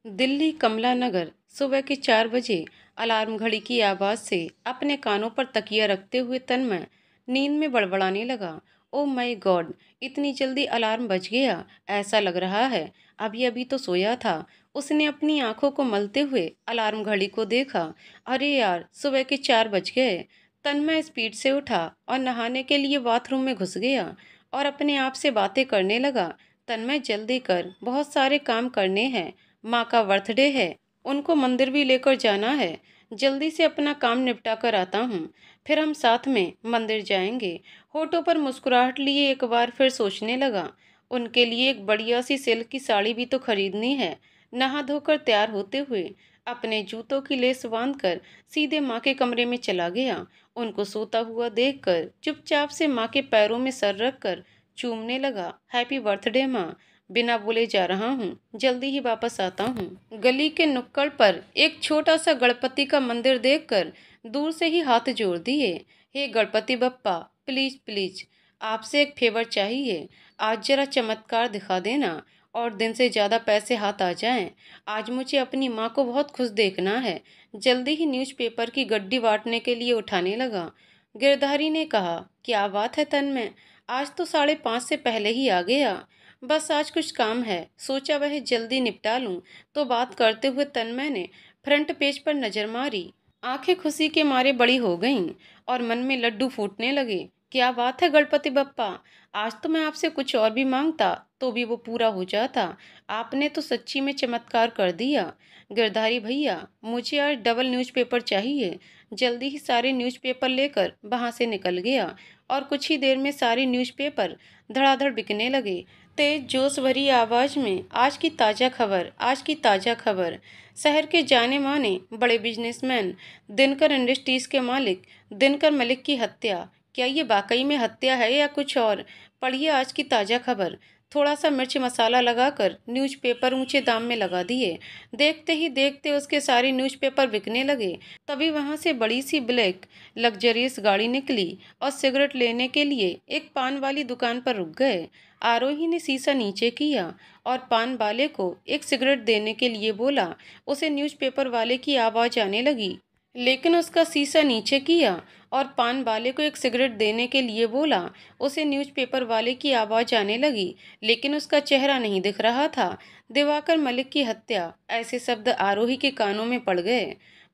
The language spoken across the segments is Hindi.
दिल्ली कमला नगर सुबह के 4 बजे अलार्म घड़ी की आवाज़ से अपने कानों पर तकिया रखते हुए तन्मय नींद में बड़बड़ाने लगा। ओ माय गॉड, इतनी जल्दी अलार्म बज गया। ऐसा लग रहा है अभी अभी तो सोया था। उसने अपनी आंखों को मलते हुए अलार्म घड़ी को देखा। अरे यार, सुबह के 4 बज गए। तन्मय स्पीड से उठा और नहाने के लिए बाथरूम में घुस गया और अपने आप से बातें करने लगा। तन्मय, जल्दी कर, बहुत सारे काम करने हैं। माँ का बर्थडे है, उनको मंदिर भी लेकर जाना है। जल्दी से अपना काम निपटा कर आता हूँ, फिर हम साथ में मंदिर जाएंगे। होठों पर मुस्कुराहट लिए एक बार फिर सोचने लगा, उनके लिए एक बढ़िया सी सिल्क की साड़ी भी तो खरीदनी है। नहा धोकर तैयार होते हुए अपने जूतों की लेस बांधकर सीधे माँ के कमरे में चला गया। उनको सोता हुआ देखकर चुपचाप से माँ के पैरों में सर रखकर चूमने लगा। हैप्पी बर्थडे माँ, बिना बोले जा रहा हूँ, जल्दी ही वापस आता हूँ। गली के नुक्कड़ पर एक छोटा सा गणपति का मंदिर देखकर दूर से ही हाथ जोड़ दिए। हे गणपति बप्पा, प्लीज प्लीज, आपसे एक फेवर चाहिए। आज जरा चमत्कार दिखा देना और दिन से ज़्यादा पैसे हाथ आ जाएं। आज मुझे अपनी माँ को बहुत खुश देखना है। जल्दी ही न्यूज़पेपर की गड्डी बांटने के लिए उठाने लगा। गिरधारी ने कहा, क्या बात है तन्मय, आज तो 5:30 से पहले ही आ गया। बस आज कुछ काम है, सोचा वह जल्दी निपटा लूं। तो बात करते हुए तन्मय ने फ्रंट पेज पर नजर मारी। आंखें खुशी के मारे बड़ी हो गईं और मन में लड्डू फूटने लगे। क्या बात है गणपति बप्पा, आज तो मैं आपसे कुछ और भी मांगता तो भी वो पूरा हो जाता। आपने तो सच्ची में चमत्कार कर दिया। गिरधारी भैया, मुझे आज डबल न्यूज़पेपर चाहिए। जल्दी ही सारे न्यूज़पेपर लेकर वहां से निकल गया और कुछ ही देर में सारे न्यूज़पेपर धड़ाधड़ बिकने लगे। तेज जोश भरी आवाज में, आज की ताज़ा खबर, आज की ताज़ा खबर। शहर के जाने माने बड़े बिजनेसमैन दिनकर इंडस्ट्रीज के मालिक दिनकर मलिक की हत्या। क्या ये वाकई में हत्या है या कुछ और? पढ़िए आज की ताज़ा खबर। थोड़ा सा मिर्च मसाला लगाकर न्यूज़पेपर ऊंचे दाम में लगा दिए। देखते ही देखते उसके सारे न्यूज़पेपर बिकने लगे। तभी वहां से बड़ी सी ब्लैक लग्जरियस गाड़ी निकली और सिगरेट लेने के लिए एक पान वाली दुकान पर रुक गए। आरोही ने शीशा नीचे किया और पान वाले को एक सिगरेट देने के लिए बोला। उसे न्यूज़पेपर वाले की आवाज़ आने लगी, लेकिन उसका शीशा नीचे किया और पान वाले को एक सिगरेट देने के लिए बोला। उसे न्यूज़पेपर वाले की आवाज़ आने लगी, लेकिन उसका चेहरा नहीं दिख रहा था। दिवाकर मलिक की हत्या, ऐसे शब्द आरोही के कानों में पड़ गए।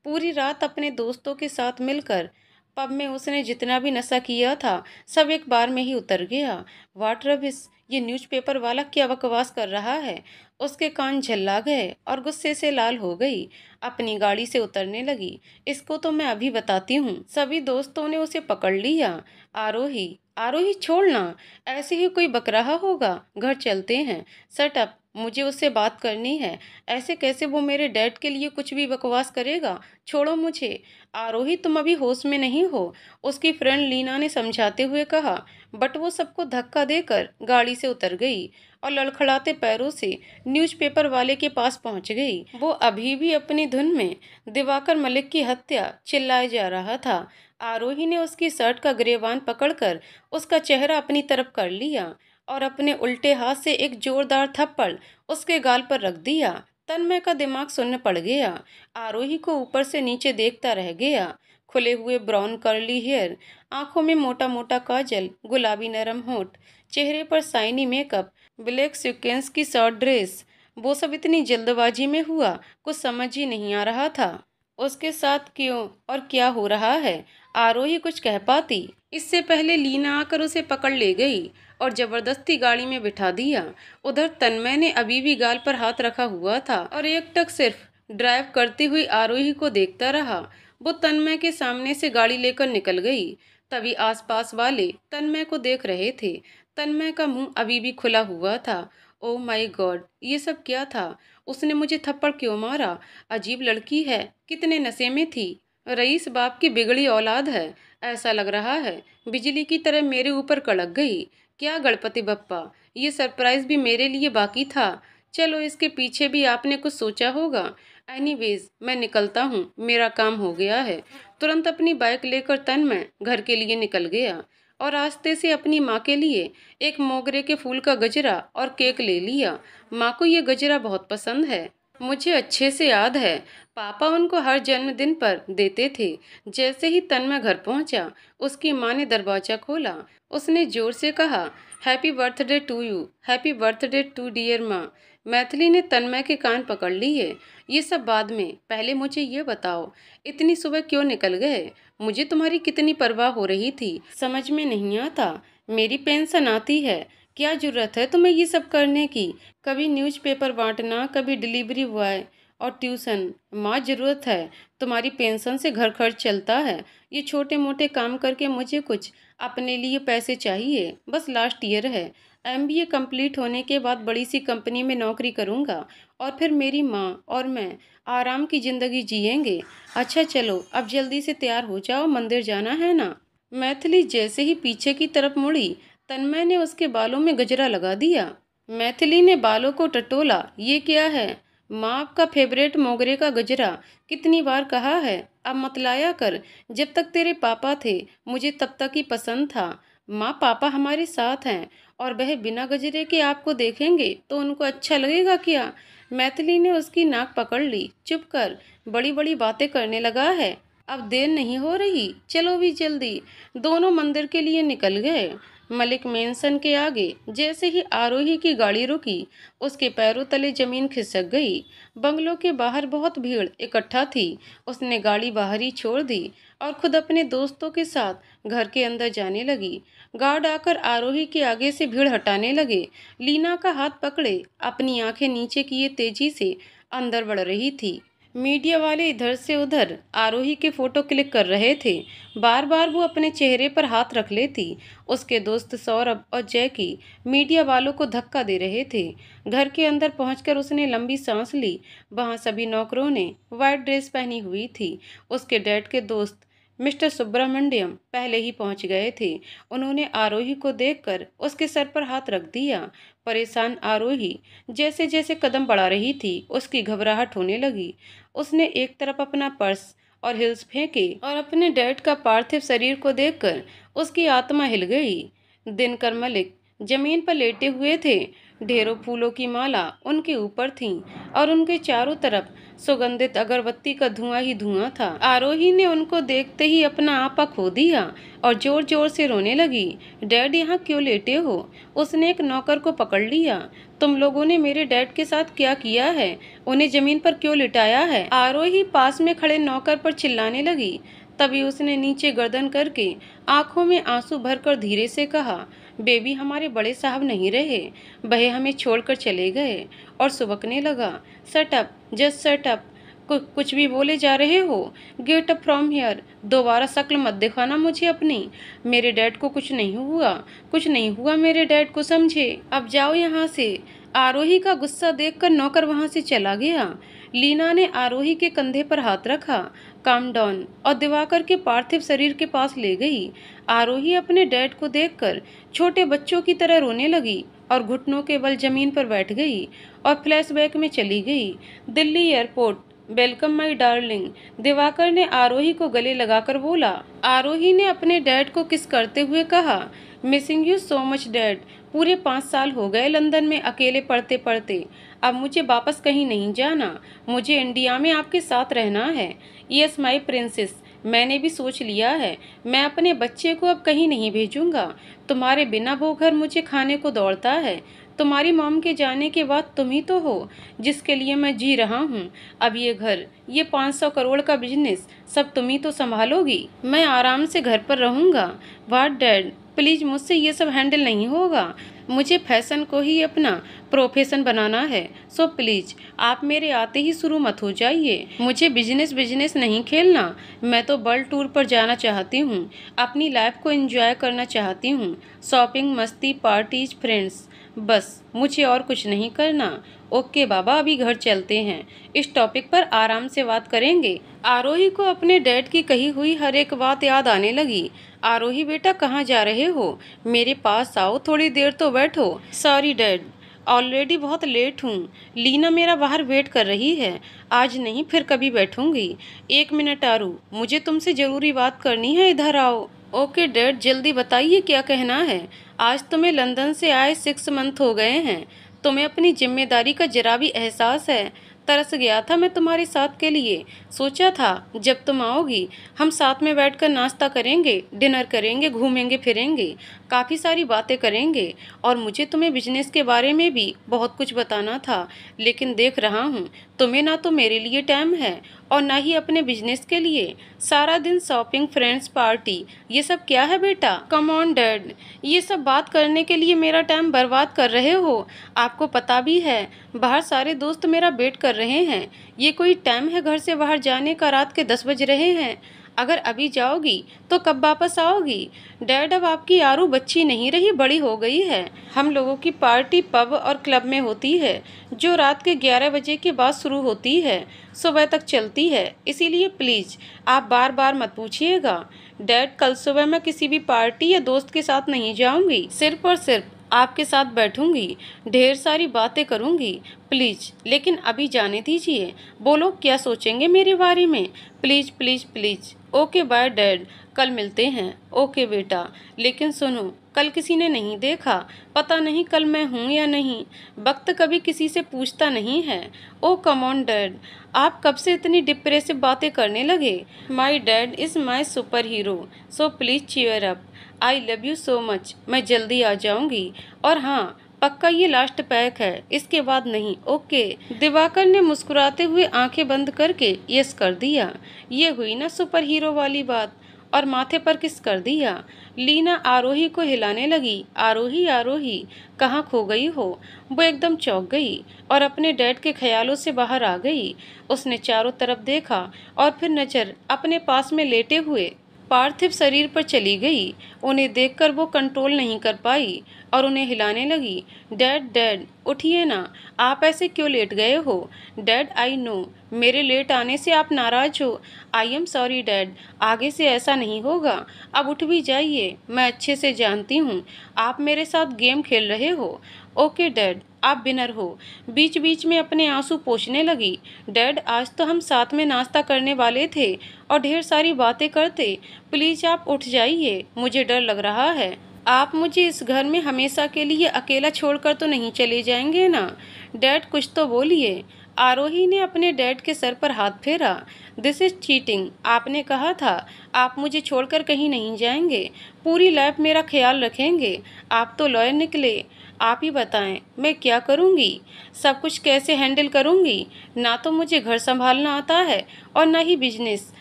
पूरी रात अपने दोस्तों के साथ मिलकर पब में उसने जितना भी नशा किया था सब एक बार में ही उतर गया। वाट रबिश, ये न्यूज़पेपर वाला क्या बकवास कर रहा है? उसके कान झल्ला गए और गुस्से से लाल हो गई। अपनी गाड़ी से उतरने लगी। इसको तो मैं अभी बताती हूँ। सभी दोस्तों ने उसे पकड़ लिया। आरोही, आरोही छोड़ना, ऐसे ही कोई बक रहा होगा, घर चलते हैं। शट अप, मुझे उससे बात करनी है। ऐसे कैसे वो मेरे डैड के लिए कुछ भी बकवास करेगा? छोड़ो मुझे। आरोही, तुम अभी होश में नहीं हो, उसकी फ्रेंड लीना ने समझाते हुए कहा। बट वो सबको धक्का देकर गाड़ी से उतर गई और लड़खड़ाते पैरों से न्यूज़पेपर वाले के पास पहुंच गई। वो अभी भी अपनी धुन में दिवाकर मलिक की हत्या चिल्लाए जा रहा था। आरोही ने उसकी शर्ट का गिरेबान पकड़कर उसका चेहरा अपनी तरफ कर लिया और अपने उल्टे हाथ से एक जोरदार थप्पड़ उसके गाल पर रख दिया। तन्मय का दिमाग सुन्न पड़ गया। आरोही को ऊपर से नीचे देखता रह गया। खुले हुए ब्राउन कर्ली हेयर, आंखों में मोटा मोटा काजल, गुलाबी नरम होंठ, चेहरे पर शाइनी मेकअप, ब्लैक सीक्वेंस की शॉर्ट ड्रेस। वो सब इतनी जल्दबाजी में हुआ, कुछ समझ ही नहीं आ रहा था। उसके साथ क्यों और क्या हो रहा है? आरोही कुछ कह पाती इससे पहले लीना आकर उसे पकड़ ले गई और जबरदस्ती गाड़ी में बिठा दिया। उधर तन्मय ने अभी भी गाल पर हाथ रखा हुआ था और एकटक सिर्फ ड्राइव करती हुई आरोही को देखता रहा। वो तन्मय के सामने से गाड़ी लेकर निकल गई। तभी आसपास वाले तन्मय को देख रहे थे। तन्मय का मुंह अभी भी खुला हुआ था। ओ माय गॉड, ये सब क्या था? उसने मुझे थप्पड़ क्यों मारा? अजीब लड़की है, कितने नशे में थी। रईस बाप की बिगड़ी औलाद है। ऐसा लग रहा है बिजली की तरह मेरे ऊपर कड़क गई। क्या गणपति बप्पा, ये सरप्राइज भी मेरे लिए बाकी था। चलो, इसके पीछे भी आपने कुछ सोचा होगा। एनीवेज, मैं निकलता हूँ, मेरा काम हो गया है। तुरंत अपनी बाइक लेकर तन्मय घर के लिए निकल गया और रास्ते से अपनी माँ के लिए एक मोगरे के फूल का गजरा और केक ले लिया। माँ को ये गजरा बहुत पसंद है। मुझे अच्छे से याद है, पापा उनको हर जन्मदिन पर देते थे। जैसे ही तन्मय घर पहुंचा, उसकी माँ ने दरवाजा खोला। उसने जोर से कहा, happy birthday to you, happy birthday to dear माँ। मैथिली ने तन्मय के कान पकड़ लिए। ये सब बाद में, पहले मुझे ये बताओ, इतनी सुबह क्यों निकल गए? मुझे तुम्हारी कितनी परवाह हो रही थी, समझ में नहीं आता। मेरी पेंशन आती है, क्या जरूरत है तुम्हें ये सब करने की? कभी न्यूज़पेपर बांटना, कभी डिलीवरी बॉय और ट्यूशन। माँ, जरूरत है, तुम्हारी पेंशन से घर खर्च चलता है। ये छोटे मोटे काम करके मुझे कुछ अपने लिए पैसे चाहिए। बस लास्ट ईयर है, एमबीए कंप्लीट होने के बाद बड़ी सी कंपनी में नौकरी करूँगा और फिर मेरी माँ और मैं आराम की ज़िंदगी जिएंगे। अच्छा चलो, अब जल्दी से तैयार हो जाओ, मंदिर जाना है ना। मैथिली जैसे ही पीछे की तरफ मुड़ी, तन्मय ने उसके बालों में गजरा लगा दिया। मैथिली ने बालों को टटोला। ये क्या है? माँ, आपका फेवरेट मोगरे का गजरा। कितनी बार कहा है, अब मत लाया कर। जब तक तेरे पापा थे मुझे तब तक ही पसंद था। माँ, पापा हमारे साथ हैं और वह बिना गजरे के आपको देखेंगे तो उनको अच्छा लगेगा क्या? मैथिली ने उसकी नाक पकड़ ली। चुप कर, बड़ी बड़ी बातें करने लगा है। अब देर नहीं हो रही, चलो भी जल्दी। दोनों मंदिर के लिए निकल गए। मलिक मेंशन के आगे जैसे ही आरोही की गाड़ी रुकी, उसके पैरों तले जमीन खिसक गई। बंगलों के बाहर बहुत भीड़ इकट्ठा थी। उसने गाड़ी बाहर ही छोड़ दी और खुद अपने दोस्तों के साथ घर के अंदर जाने लगी। गार्ड आकर आरोही के आगे से भीड़ हटाने लगे। लीना का हाथ पकड़े अपनी आंखें नीचे किए तेजी से अंदर बढ़ रही थी। मीडिया वाले इधर से उधर आरोही के फोटो क्लिक कर रहे थे। बार बार वो अपने चेहरे पर हाथ रख लेती। उसके दोस्त सौरभ और जैकी मीडिया वालों को धक्का दे रहे थे। घर के अंदर पहुंचकर उसने लंबी सांस ली। वहां सभी नौकरों ने वाइट ड्रेस पहनी हुई थी। उसके डैड के दोस्त मिस्टर सुब्रमण्यम पहले ही पहुंच गए थे। उन्होंने आरोही को देखकर उसके सर पर हाथ रख दिया। परेशान आरोही जैसे जैसे कदम बढ़ा रही थी, उसकी घबराहट होने लगी। उसने एक तरफ अपना पर्स और हिल्स फेंके और अपने डैड का पार्थिव शरीर को देखकर उसकी आत्मा हिल गई। दिनकर मलिक जमीन पर लेटे हुए थे। ढेरों फूलों की माला उनके ऊपर थी और उनके चारों तरफ सुगंधित अगरबत्ती का धुआं ही धुआं था। आरोही ने उनको देखते ही अपना आपा खो दिया और जोर जोर से रोने लगी। डैड, यहाँ क्यों लेटे हो? उसने एक नौकर को पकड़ लिया। तुम लोगों ने मेरे डैड के साथ क्या किया है? उन्हें जमीन पर क्यों लिटाया है? आरोही पास में खड़े नौकर पर चिल्लाने लगी। तभी उसने नीचे गर्दन करके आंखों में आंसू भरकर धीरे से कहा, बेबी, हमारे बड़े साहब नहीं रहे, वह हमें छोड़कर चले गए। और सुबकने लगा, shut up, just shut up. कुछ भी बोले जा रहे हो? Get up from here. दोबारा शक्ल मत दिखाना मुझे अपनी। मेरे डैड को कुछ नहीं हुआ, कुछ नहीं हुआ, मेरे डैड को, समझे? अब जाओ यहाँ से। आरोही का गुस्सा देखकर नौकर वहां से चला गया। लीना ने आरोही के कंधे पर हाथ रखा, काम डाउन, और दिवाकर के पार्थिव शरीर के पास ले गई। आरोही अपने डैड को देखकर छोटे बच्चों की तरह रोने लगी और घुटनों के बल जमीन पर बैठ गई और फ्लैशबैक में चली गई। Delhi airport, welcome my darling, Diwakar ने आरोही को गले लगाकर बोला। आरोही ने अपने डैड को किस करते हुए कहा, missing you so much dad. पूरे 5 साल हो गए लंदन में अकेले पढ़ते पढ़ते। अब मुझे वापस कहीं नहीं जाना, मुझे इंडिया में आपके साथ रहना है। यस माई प्रिंसेस, मैंने भी सोच लिया है, मैं अपने बच्चे को अब कहीं नहीं भेजूंगा। तुम्हारे बिना वो घर मुझे खाने को दौड़ता है। तुम्हारी मॉम के जाने के बाद तुम ही तो हो जिसके लिए मैं जी रहा हूँ। अब ये घर, ये 500 करोड़ का बिजनेस सब तुम ही तो संभालोगी। मैं आराम से घर पर रहूँगा। वाट डैड, प्लीज, मुझसे ये सब हैंडल नहीं होगा। मुझे फैशन को ही अपना प्रोफेशन बनाना है। सो प्लीज आप मेरे आते ही शुरू मत हो जाइए। मुझे बिजनेस बिजनेस नहीं खेलना। मैं तो वर्ल्ड टूर पर जाना चाहती हूँ, अपनी लाइफ को एंजॉय करना चाहती हूँ। शॉपिंग, मस्ती, पार्टीज, फ्रेंड्स, बस मुझे और कुछ नहीं करना। ओके बाबा, अभी घर चलते हैं, इस टॉपिक पर आराम से बात करेंगे। आरोही को अपने डैड की कही हुई हर एक बात याद आने लगी। आरोही बेटा, कहाँ जा रहे हो? मेरे पास आओ, थोड़ी देर तो बैठो। सॉरी डैड, ऑलरेडी बहुत लेट हूँ। लीना मेरा बाहर वेट कर रही है। आज नहीं, फिर कभी बैठूंगी। 1 मिनट आरू, मुझे तुमसे ज़रूरी बात करनी है, इधर आओ। ओके डैड, जल्दी बताइए क्या कहना है। आज तुम्हें लंदन से आए 6 मंथ हो गए हैं। तुम्हें अपनी जिम्मेदारी का जरा भी एहसास है? तरस गया था मैं तुम्हारे साथ के लिए। सोचा था जब तुम आओगी हम साथ में बैठकर नाश्ता करेंगे, डिनर करेंगे, घूमेंगे फिरेंगे, काफ़ी सारी बातें करेंगे। और मुझे तुम्हें बिजनेस के बारे में भी बहुत कुछ बताना था, लेकिन देख रहा हूँ तुम्हें ना तो मेरे लिए टाइम है और ना ही अपने बिजनेस के लिए। सारा दिन शॉपिंग, फ्रेंड्स, पार्टी, ये सब क्या है बेटा? कम ऑन डैड, ये सब बात करने के लिए मेरा टाइम बर्बाद कर रहे हो? आपको पता भी है बाहर सारे दोस्त मेरा वेट कर रहे हैं। ये कोई टाइम है घर से बाहर जाने का? रात के 10 बज रहे हैं। अगर अभी जाओगी तो कब वापस आओगी? डैड अब आपकी आरू बच्ची नहीं रही, बड़ी हो गई है। हम लोगों की पार्टी पब और क्लब में होती है, जो रात के 11 बजे के बाद शुरू होती है, सुबह तक चलती है। इसीलिए प्लीज़ आप बार बार मत पूछिएगा। डैड कल सुबह मैं किसी भी पार्टी या दोस्त के साथ नहीं जाऊंगी, सिर्फ और सिर्फ आपके साथ बैठूंगी, ढेर सारी बातें करूंगी। प्लीज लेकिन अभी जाने दीजिए। बोलो क्या सोचेंगे मेरे बारे में? Please please please. Okay bye dad, कल मिलते हैं। ओके बेटा, लेकिन सुनो, कल किसी ने नहीं देखा, पता नहीं कल मैं हूँ या नहीं। वक्त कभी किसी से पूछता नहीं है। ओ कम ऑन डैड, आप कब से इतनी डिप्रेसिव बातें करने लगे? My dad is my super hero, so please cheer up. I love you so much. मैं जल्दी आ जाऊंगी। और हाँ, पक्का ये लास्ट पैक है, इसके बाद नहीं। ओके। दिवाकर ने मुस्कुराते हुए आंखें बंद करके यस कर दिया। ये हुई ना सुपर हीरो वाली बात। और माथे पर किस कर दिया। लीना आरोही को हिलाने लगी। आरोही आरोही, कहाँ खो गई हो? वो एकदम चौंक गई और अपने डैड के ख्यालों से बाहर आ गई। उसने चारों तरफ देखा और फिर नजर अपने पास में लेटे हुए पार्थिव शरीर पर चली गई। उन्हें देखकर वो कंट्रोल नहीं कर पाई और उन्हें हिलाने लगी। डैड डैड उठिए ना, आप ऐसे क्यों लेट गए हो? डैड आई नो मेरे लेट आने से आप नाराज हो। आई एम सॉरी डैड, आगे से ऐसा नहीं होगा। अब उठ भी जाइए, मैं अच्छे से जानती हूँ आप मेरे साथ गेम खेल रहे हो। ओके डैड, आप विनर हो। बीच बीच में अपने आंसू पोंछने लगी। डैड आज तो हम साथ में नाश्ता करने वाले थे और ढेर सारी बातें करते। प्लीज आप उठ जाइए, मुझे डर लग रहा है। आप मुझे इस घर में हमेशा के लिए अकेला छोड़कर तो नहीं चले जाएंगे ना? डैड कुछ तो बोलिए। आरोही ने अपने डैड के सर पर हाथ फेरा। This is cheating. आपने कहा था आप मुझे छोड़कर कहीं नहीं जाएंगे, पूरी लाइफ मेरा ख्याल रखेंगे। आप तो लॉयर निकले। आप ही बताएं मैं क्या करूंगी, सब कुछ कैसे हैंडल करूंगी? ना तो मुझे घर संभालना आता है और ना ही बिजनेस।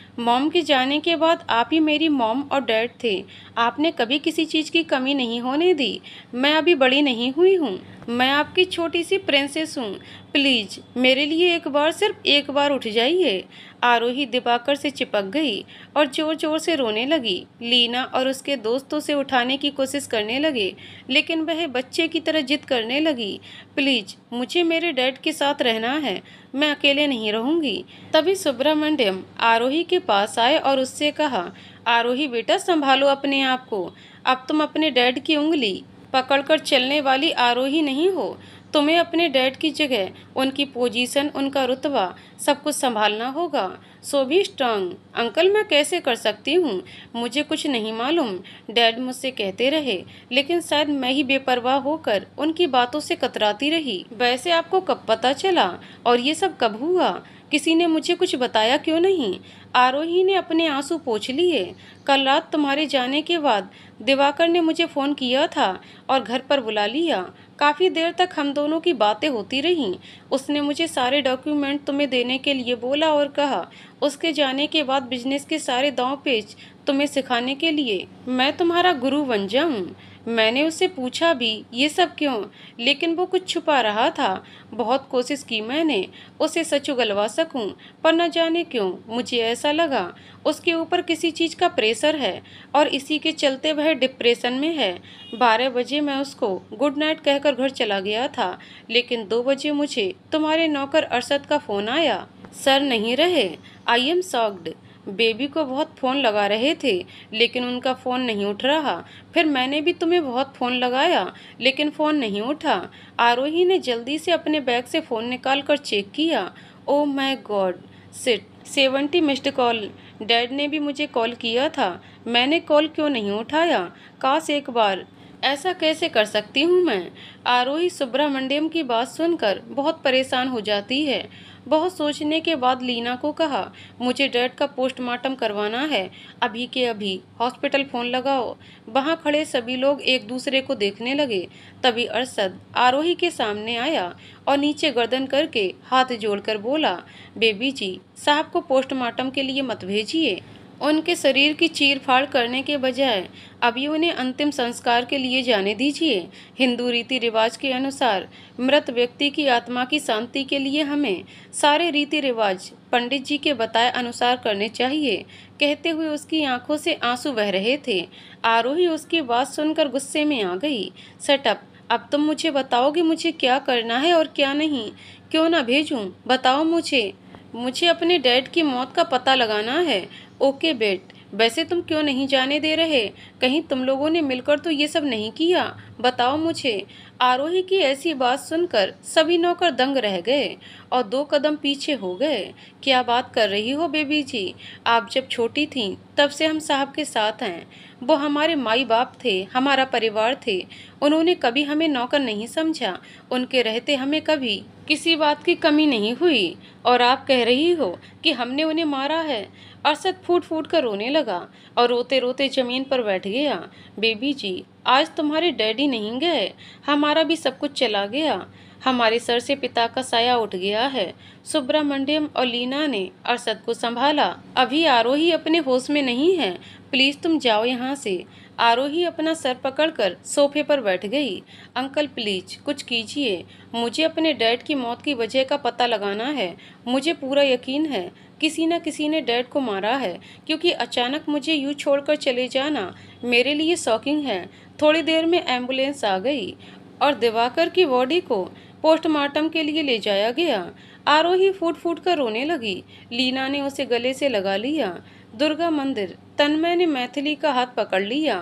मॉम के जाने के बाद आप ही मेरी मॉम और डैड थे। आपने कभी किसी चीज़ की कमी नहीं होने दी। मैं अभी बड़ी नहीं हुई हूँ, मैं आपकी छोटी सी प्रिंसेस हूँ। प्लीज़ मेरे लिए एक बार, सिर्फ एक बार उठ जाइए। आरोही दिवाकर से चिपक गई और जोर जोर से रोने लगी। लीना और उसके दोस्तों से उठाने की कोशिश करने लगे, लेकिन वह बच्चे की तरह जिद करने लगी। प्लीज़ मुझे मेरे डैड के साथ रहना है, मैं अकेले नहीं रहूंगी। तभी सुब्रमण्यम आरोही के पास आए और उससे कहा, आरोही बेटा संभालो अपने आप को। अब तुम अपने डैड की उंगली पकड़कर चलने वाली आरोही नहीं हो। तुम्हें अपने डैड की जगह, उनकी पोजीशन, उनका रुतबा, सब कुछ संभालना होगा। सो बी स्ट्रांग। अंकल मैं कैसे कर सकती हूँ, मुझे कुछ नहीं मालूम, डैड मुझसे कहते रहे, लेकिन शायद मैं ही बेपरवाह होकर उनकी बातों से कतराती रही। वैसे आपको कब पता चला और ये सब कब हुआ? किसी ने मुझे कुछ बताया क्यों नहीं? आरोही ने अपने आंसू पोंछ लिए। कल रात तुम्हारे जाने के बाद दिवाकर ने मुझे फ़ोन किया था और घर पर बुला लिया। काफ़ी देर तक हम दोनों की बातें होती रहीं। उसने मुझे सारे डॉक्यूमेंट तुम्हें देने के लिए बोला और कहा उसके जाने के बाद बिजनेस के सारे दांव पेच तुम्हें सिखाने के लिए मैं तुम्हारा गुरु बन जाऊं। मैंने उससे पूछा भी ये सब क्यों, लेकिन वो कुछ छुपा रहा था। बहुत कोशिश की मैंने उसे सच उगलवा सकूं, पर न जाने क्यों मुझे ऐसा लगा उसके ऊपर किसी चीज़ का प्रेशर है और इसी के चलते वह डिप्रेशन में है। 12 बजे मैं उसको गुड नाइट कहकर घर चला गया था, लेकिन 2 बजे मुझे तुम्हारे नौकर अरशद का फ़ोन आया। सर नहीं रहे। I am shocked. बेबी को बहुत फ़ोन लगा रहे थे, लेकिन उनका फ़ोन नहीं उठ रहा। फिर मैंने भी तुम्हें बहुत फ़ोन लगाया, लेकिन फ़ोन नहीं उठा। आरोही ने जल्दी से अपने बैग से फ़ोन निकाल कर चेक किया। Oh my god, shit, 70 missed call. Dad ने भी मुझे कॉल किया था, मैंने कॉल क्यों नहीं उठाया? काश एक बार ऐसा कैसे कर सकती हूँ मैं? आरोही सुब्रमण्यम की बात सुनकर बहुत परेशान हो जाती है। बहुत सोचने के बाद लीना को कहा, मुझे डैड का पोस्टमार्टम करवाना है, अभी के अभी हॉस्पिटल फ़ोन लगाओ। वहाँ खड़े सभी लोग एक दूसरे को देखने लगे। तभी अरशद आरोही के सामने आया और नीचे गर्दन करके हाथ जोड़कर बोला, बेबी जी, साहब को पोस्टमार्टम के लिए मत भेजिए। उनके शरीर की चीर फाड़ करने के बजाय अभी उन्हें अंतिम संस्कार के लिए जाने दीजिए। हिंदू रीति रिवाज के अनुसार मृत व्यक्ति की आत्मा की शांति के लिए हमें सारे रीति रिवाज पंडित जी के बताए अनुसार करने चाहिए। कहते हुए उसकी आंखों से आंसू बह रहे थे। आरोही उसकी बात सुनकर गुस्से में आ गई। सटअप, अब तुम मुझे बताओगे मुझे क्या करना है और क्या नहीं? क्यों ना भेजूं? बताओ मुझे। मुझे अपने डैड की मौत का पता लगाना है। ओके बेट, वैसे तुम क्यों नहीं जाने दे रहे? कहीं तुम लोगों ने मिलकर तो ये सब नहीं किया? बताओ मुझे। आरोही की ऐसी बात सुनकर सभी नौकर दंग रह गए और 2 कदम पीछे हो गए। क्या बात कर रही हो बेबी जी? आप जब छोटी थीं तब से हम साहब के साथ हैं। वो हमारे माई बाप थे, हमारा परिवार थे। उन्होंने कभी हमें नौकर नहीं समझा। उनके रहते हमें कभी किसी बात की कमी नहीं हुई। और आप कह रही हो कि हमने उन्हें मारा है? अरशद फूट फूट कर रोने लगा और रोते रोते जमीन पर बैठ गया। बेबी जी, आज तुम्हारे डैडी नहीं गए, हमारा भी सब कुछ चला गया। हमारे सर से पिता का साया उठ गया है। सुब्रमण्यम और लीना ने अरशद को संभाला। अभी आरोही अपने होश में नहीं है। प्लीज तुम जाओ यहाँ से। आरोही अपना सर पकड़कर सोफे पर बैठ गई। अंकल प्लीज कुछ कीजिए, मुझे अपने डैड की मौत की वजह का पता लगाना है। मुझे पूरा यकीन है किसी न किसी ने डैड को मारा है, क्योंकि अचानक मुझे यूँ छोड़कर चले जाना मेरे लिए शॉकिंग है। थोड़ी देर में एम्बुलेंस आ गई और दिवाकर की बॉडी को पोस्टमार्टम के लिए ले जाया गया। आरोही फूट फूट कर रोने लगी। लीना ने उसे गले से लगा लिया। दुर्गा मंदिर। तन्मय ने मैथिली का हाथ पकड़ लिया।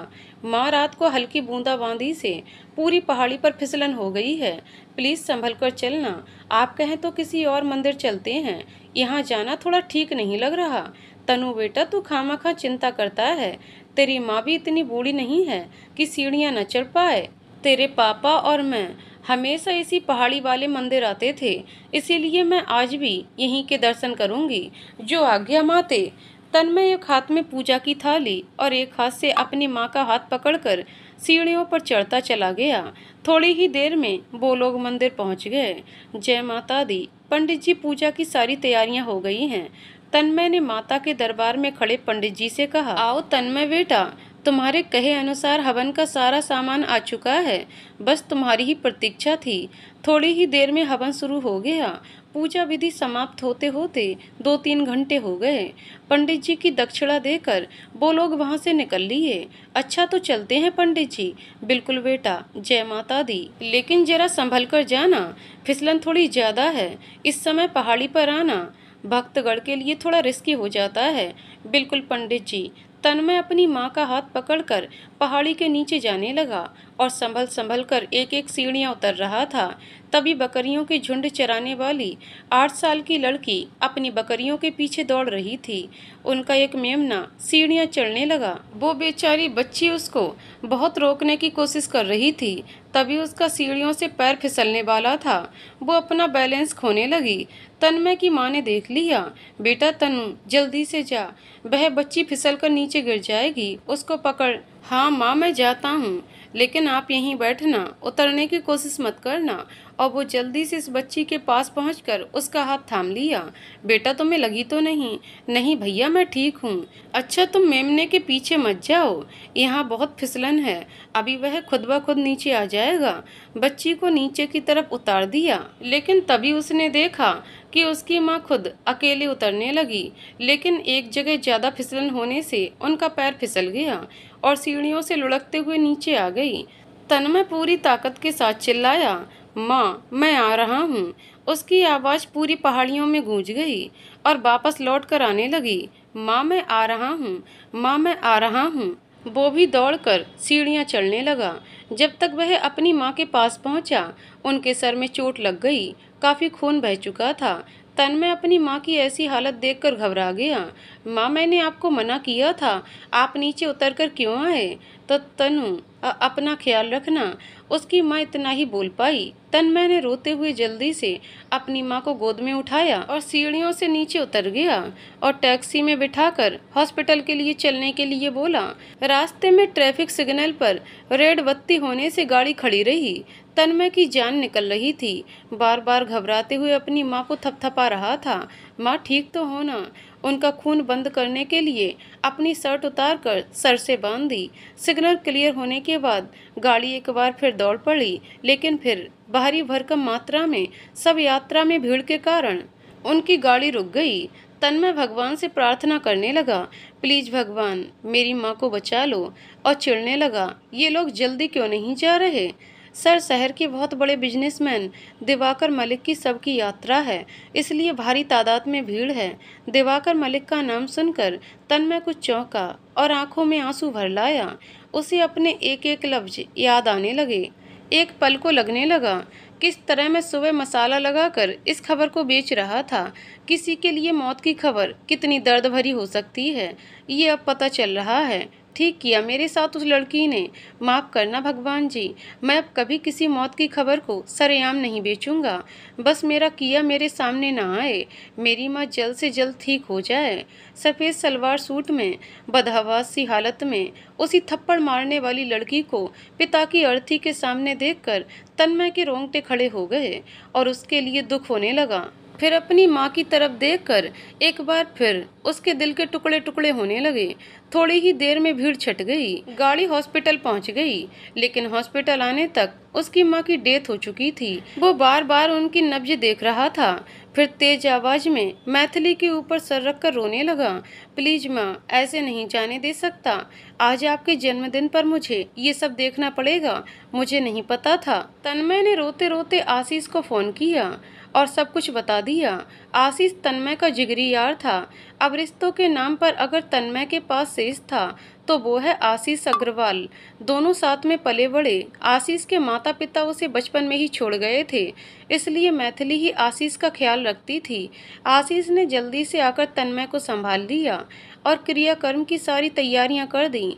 माँ, रात को हल्की बूंदाबांदी से पूरी पहाड़ी पर फिसलन हो गई है। प्लीज संभल कर चलना। आप कहें तो किसी और मंदिर चलते हैं, यहाँ जाना थोड़ा ठीक नहीं लग रहा। तनु बेटा, तू खामखा चिंता करता है। तेरी माँ भी इतनी बूढ़ी नहीं है कि सीढ़ियाँ न चढ़ पाए। तेरे पापा और मैं हमेशा इसी पहाड़ी वाले मंदिर आते थे, इसीलिए मैं आज भी यहीं के दर्शन करूंगी। जो आज्ञा माते। तन्मय एक हाथ में पूजा की थाली और एक हाथ से अपनी माँ का हाथ पकड़कर सीढ़ियों पर चढ़ता चला गया। थोड़ी ही देर में वो लोग मंदिर पहुंच गए। जय माता दी। पंडित जी, पूजा की सारी तैयारियां हो गई हैं। तन्मय ने माता के दरबार में खड़े पंडित जी से कहा, आओ तन्मय बेटा, तुम्हारे कहे अनुसार हवन का सारा सामान आ चुका है, बस तुम्हारी ही प्रतीक्षा थी। थोड़ी ही देर में हवन शुरू हो गया। पूजा विधि समाप्त होते होते 2-3 घंटे हो गए। पंडित जी की दक्षिणा देकर वो लोग वहां से निकल लिए। अच्छा तो चलते हैं पंडित जी। बिल्कुल बेटा, जय माता दी। लेकिन जरा संभल कर जाना, फिसलन थोड़ी ज्यादा है। इस समय पहाड़ी पर आना भक्तगण के लिए थोड़ा रिस्की हो जाता है। बिल्कुल पंडित जी। तन्मय अपनी माँ का हाथ पकड़कर पहाड़ी के नीचे जाने लगा और संभल संभल कर एक एक सीढ़ियाँ उतर रहा था। तभी बकरियों के झुंड चराने वाली 8 साल की लड़की अपनी बकरियों के पीछे दौड़ रही थी। उनका एक मेमना सीढ़ियाँ चढ़ने लगा। वो बेचारी बच्ची उसको बहुत रोकने की कोशिश कर रही थी। तभी उसका सीढ़ियों से पैर फिसलने वाला था। वो अपना बैलेंस खोने लगी। तन्मय की माँ ने देख लिया। बेटा तनु, जल्दी से जा, वह बच्ची फिसल कर नीचे गिर जाएगी, उसको पकड़। हाँ माँ, मैं जाता हूँ, लेकिन आप यहीं बैठना, उतरने की कोशिश मत करना। और वो जल्दी से इस बच्ची के पास पहुंचकर उसका हाथ थाम लिया। बेटा तुम्हें लगी तो नहीं? नहीं भैया, मैं ठीक हूँ। अच्छा तुम मेमने के पीछे मत जाओ, यहाँ बहुत फिसलन है, अभी वह खुद ब खुद नीचे आ जाएगा। बच्ची को नीचे की तरफ उतार दिया, लेकिन तभी उसने देखा कि उसकी माँ खुद अकेले उतरने लगी। लेकिन एक जगह ज्यादा फिसलन होने से उनका पैर फिसल गया और सीढ़ियों से लुढ़कते हुए नीचे आ गई। तन्मय पूरी ताकत के साथ चिल्लाया, माँ मैं आ रहा हूँ। उसकी आवाज़ पूरी पहाड़ियों में गूंज गई और वापस लौट कर आने लगी। माँ मैं आ रहा हूँ, माँ मैं आ रहा हूँ। वो भी दौड़कर सीढ़ियाँ चढ़ने लगा। जब तक वह अपनी माँ के पास पहुँचा, उनके सर में चोट लग गई, काफ़ी खून बह चुका था। तन्मय अपनी माँ की ऐसी हालत देखकर घबरा गया। माँ, मैंने आपको मना किया था, आप नीचे उतरकर क्यों आए? तो तनु, अपना ख्याल रखना। उसकी माँ इतना ही बोल पाई। तन्मय ने रोते हुए जल्दी से अपनी माँ को गोद में उठाया और सीढ़ियों से नीचे उतर गया और टैक्सी में बिठाकर हॉस्पिटल के लिए चलने के लिए बोला। रास्ते में ट्रैफिक सिग्नल पर रेड बत्ती होने से गाड़ी खड़ी रही। तन्मय की जान निकल रही थी। बार बार घबराते हुए अपनी माँ को थपथपा रहा था। माँ, ठीक तो हो ना? उनका खून बंद करने के लिए अपनी शर्ट उतारकर सर से बांध दी। सिग्नल क्लियर होने के बाद गाड़ी एक बार फिर दौड़ पड़ी, लेकिन फिर भारी भरकम मात्रा में सब यात्रा में भीड़ के कारण उनकी गाड़ी रुक गई। तन्मय भगवान से प्रार्थना करने लगा, प्लीज भगवान, मेरी माँ को बचा लो। और चिढ़ने लगा, ये लोग जल्दी क्यों नहीं जा रहे? सर, शहर के बहुत बड़े बिजनेसमैन दिवाकर मलिक की सबकी यात्रा है, इसलिए भारी तादाद में भीड़ है। दिवाकर मलिक का नाम सुनकर तन्मय कुछ चौंका और आंखों में आंसू भर लाया। उसे अपने एक एक लफ्ज याद आने लगे। एक पल को लगने लगा, किस तरह मैं सुबह मसाला लगाकर इस खबर को बेच रहा था। किसी के लिए मौत की खबर कितनी दर्द भरी हो सकती है, ये अब पता चल रहा है। ठीक किया मेरे साथ उस लड़की ने। माफ़ करना भगवान जी, मैं अब कभी किसी मौत की खबर को सरेआम नहीं बेचूंगा। बस मेरा किया मेरे सामने ना आए। मेरी माँ जल्द से जल्द ठीक हो जाए। सफ़ेद सलवार सूट में बदहवास सी हालत में उसी थप्पड़ मारने वाली लड़की को पिता की अर्थी के सामने देखकर तन्मय के रोंगटे खड़े हो गए और उसके लिए दुख होने लगा। फिर अपनी माँ की तरफ देखकर एक बार फिर उसके दिल के टुकड़े टुकड़े होने लगे। थोड़ी ही देर में भीड़ छट गई। गाड़ी हॉस्पिटल पहुंच गई, लेकिन हॉस्पिटल आने तक उसकी माँ की डेथ हो चुकी थी। वो बार बार उनकी नब्ज देख रहा था। फिर तेज आवाज में मैथिली के ऊपर सर रखकर रोने लगा, प्लीज माँ, ऐसे नहीं जाने दे सकता। आज आपके जन्मदिन पर मुझे ये सब देखना पड़ेगा। मुझे नहीं पता था। तन्मय ने रोते रोते आशीष को फोन किया और सब कुछ बता दिया। आशीष तन्मय का जिगरी यार था। अब रिश्तों के नाम पर अगर तन्मय के पास शेष था तो वो है आशीष अग्रवाल। दोनों साथ में पले बड़े। आशीष के माता पिता उसे बचपन में ही छोड़ गए थे, इसलिए मैथिली ही आशीष का ख्याल रखती थी। आशीष ने जल्दी से आकर तन्मय को संभाल लिया और क्रियाकर्म की सारी तैयारियां कर दी।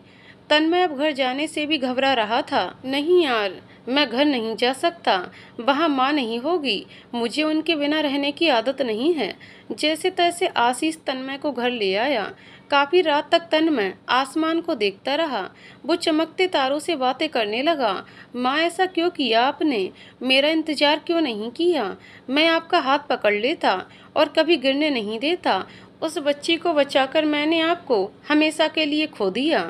तन्मय अब घर जाने से भी घबरा रहा था। नहीं यार, मैं घर नहीं जा सकता, वहाँ माँ नहीं होगी। मुझे उनके बिना रहने की आदत नहीं है। जैसे तैसे आशीष तन्मय को घर ले आया। काफी रात तक तन्मय आसमान को देखता रहा। वो चमकते तारों से बातें करने लगा। माँ, ऐसा क्यों किया आपने? मेरा इंतजार क्यों नहीं किया? मैं आपका हाथ पकड़ लेता और कभी गिरने नहीं देता। उस बच्ची को बचाकर मैंने आपको हमेशा के लिए खो दिया।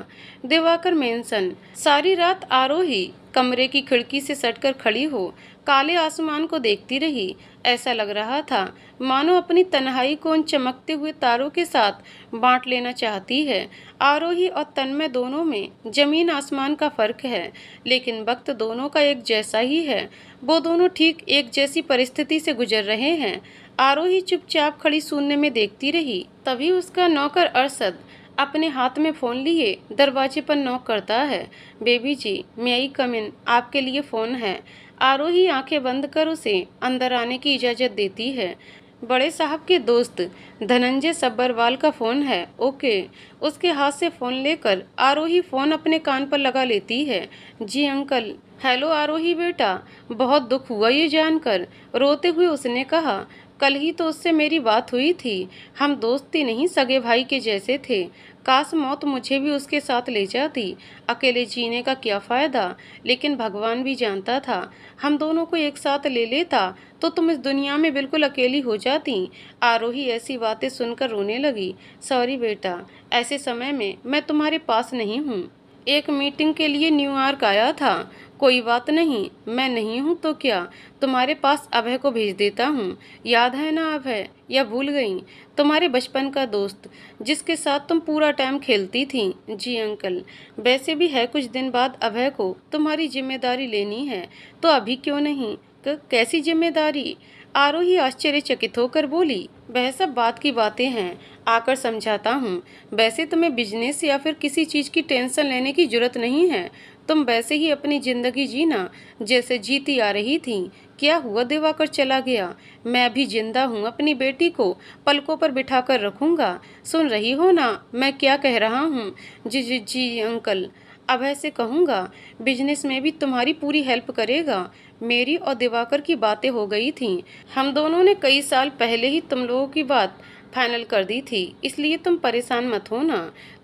दिवाकर मेंशन। सारी रात आरोही कमरे की खिड़की से सटकर खड़ी हो काले आसमान को देखती रही। ऐसा लग रहा था मानो अपनी तन्हाई को उन चमकते हुए तारों के साथ बांट लेना चाहती है। आरोही और तन्मय दोनों में जमीन आसमान का फर्क है, लेकिन वक्त दोनों का एक जैसा ही है। वो दोनों ठीक एक जैसी परिस्थिति से गुजर रहे हैं। आरोही चुपचाप खड़ी शून्य में देखती रही। तभी उसका नौकर अरशद अपने हाथ में फ़ोन लिए दरवाजे पर नॉक करता है। बेबी जी, मे आई कम इन? आपके लिए फ़ोन है। आरोही आंखें बंद कर उसे अंदर आने की इजाज़त देती है। बड़े साहब के दोस्त धनंजय सब्बरवाल का फ़ोन है। ओके। उसके हाथ से फ़ोन लेकर आरोही फ़ोन अपने कान पर लगा लेती है। जी अंकल। हेलो आरोही बेटा, बहुत दुख हुआ ये जानकर। रोते हुए उसने कहा, कल ही तो उससे मेरी बात हुई थी। हम दोस्ती नहीं सगे भाई के जैसे थे। काश मौत मुझे भी उसके साथ ले जाती। अकेले जीने का क्या फ़ायदा। लेकिन भगवान भी जानता था, हम दोनों को एक साथ ले लेता तो तुम इस दुनिया में बिल्कुल अकेली हो जाती। आरोही ऐसी बातें सुनकर रोने लगी। सॉरी बेटा, ऐसे समय में मैं तुम्हारे पास नहीं हूँ। एक मीटिंग के लिए न्यूयॉर्क आया था। कोई बात नहीं, मैं नहीं हूँ तो क्या, तुम्हारे पास अभय को भेज देता हूँ। याद है ना अभय, या भूल गई? तुम्हारे बचपन का दोस्त जिसके साथ तुम पूरा टाइम खेलती थी। जी अंकल। वैसे भी है कुछ दिन बाद अभय को तुम्हारी जिम्मेदारी लेनी है, तो अभी क्यों नहीं? कैसी जिम्मेदारी? आरोही आश्चर्यचकित होकर बोली, वह सब बात की बातें हैं, आकर समझाता हूँ। वैसे तुम्हें बिजनेस या फिर किसी चीज़ की टेंशन लेने की जरूरत नहीं है। तुम वैसे ही अपनी जिंदगी जीना जैसे जीती आ रही थी। क्या हुआ, दिवाकर चला गया? मैं भी जिंदा हूँ, अपनी बेटी को पलकों पर बिठाकर रखूंगा। सुन रही हो ना मैं क्या कह रहा हूँ? जी जी जी अंकल। अभय से कहूँगा बिजनेस में भी तुम्हारी पूरी हेल्प करेगा। मेरी और दिवाकर की बातें हो गई थीं। हम दोनों ने कई साल पहले ही तुम लोगों की बात फाइनल कर दी थी, इसलिए तुम परेशान मत हो ना।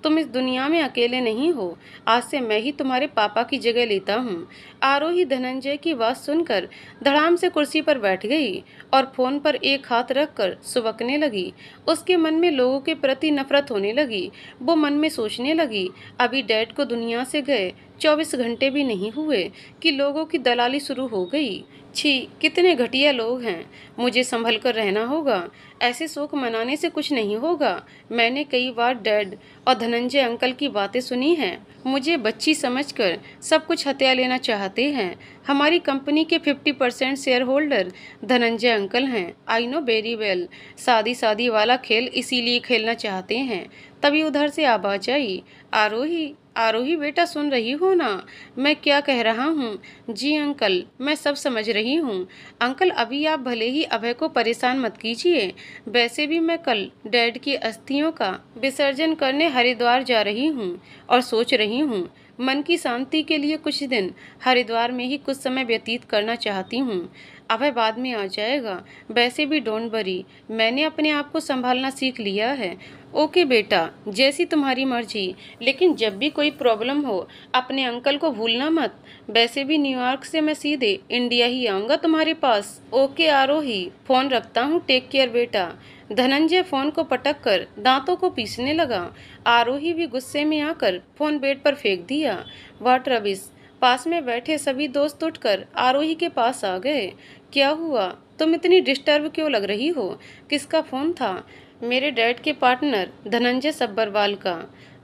तुम इस दुनिया में अकेले नहीं हो। आज से मैं ही तुम्हारे पापा की जगह लेता हूँ। आरोही धनंजय की बात सुनकर धड़ाम से कुर्सी पर बैठ गई और फोन पर एक हाथ रखकर सुबकने लगी। उसके मन में लोगों के प्रति नफरत होने लगी। वो मन में सोचने लगी, अभी डैड को दुनिया से गए 24 घंटे भी नहीं हुए कि लोगों की दलाली शुरू हो गई। छी, कितने घटिया लोग हैं। मुझे संभल कर रहना होगा। ऐसे शोक मनाने से कुछ नहीं होगा। मैंने कई बार डैड और धनंजय अंकल की बातें सुनी हैं। मुझे बच्ची समझकर सब कुछ हत्या लेना चाहते हैं। हमारी कंपनी के 50% शेयर होल्डर धनंजय अंकल हैं। I know very well. शादी शादी वाला खेल इसीलिए खेलना चाहते हैं। तभी उधर से आवाज आई, आरोही आरोही बेटा, सुन रही हो ना मैं क्या कह रहा हूँ? जी अंकल, मैं सब समझ रही हूँ। अंकल, अभी आप भले ही अभय को परेशान मत कीजिए। वैसे भी मैं कल डैड की अस्थियों का विसर्जन करने हरिद्वार जा रही हूँ और सोच रही हूँ मन की शांति के लिए कुछ दिन हरिद्वार में ही कुछ समय व्यतीत करना चाहती हूँ। अभय बाद में आ जाएगा। वैसे भी डोंट वरी, मैंने अपने आप को संभालना सीख लिया है। ओके बेटा, जैसी तुम्हारी मर्जी, लेकिन जब भी कोई प्रॉब्लम हो अपने अंकल को भूलना मत। वैसे भी न्यूयॉर्क से मैं सीधे इंडिया ही आऊँगा तुम्हारे पास। ओके आरोही, फोन रखता हूँ, टेक केयर बेटा। धनंजय फोन को पटक कर दांतों को पीसने लगा। आरोही भी गुस्से में आकर फोन बेड पर फेंक दिया। What rubbish. पास में बैठे सभी दोस्त उठकर आरोही के पास आ गए। क्या हुआ, तुम इतनी डिस्टर्ब क्यों लग रही हो? किसका फोन था? मेरे डैड के पार्टनर धनंजय सब्बरवाल का।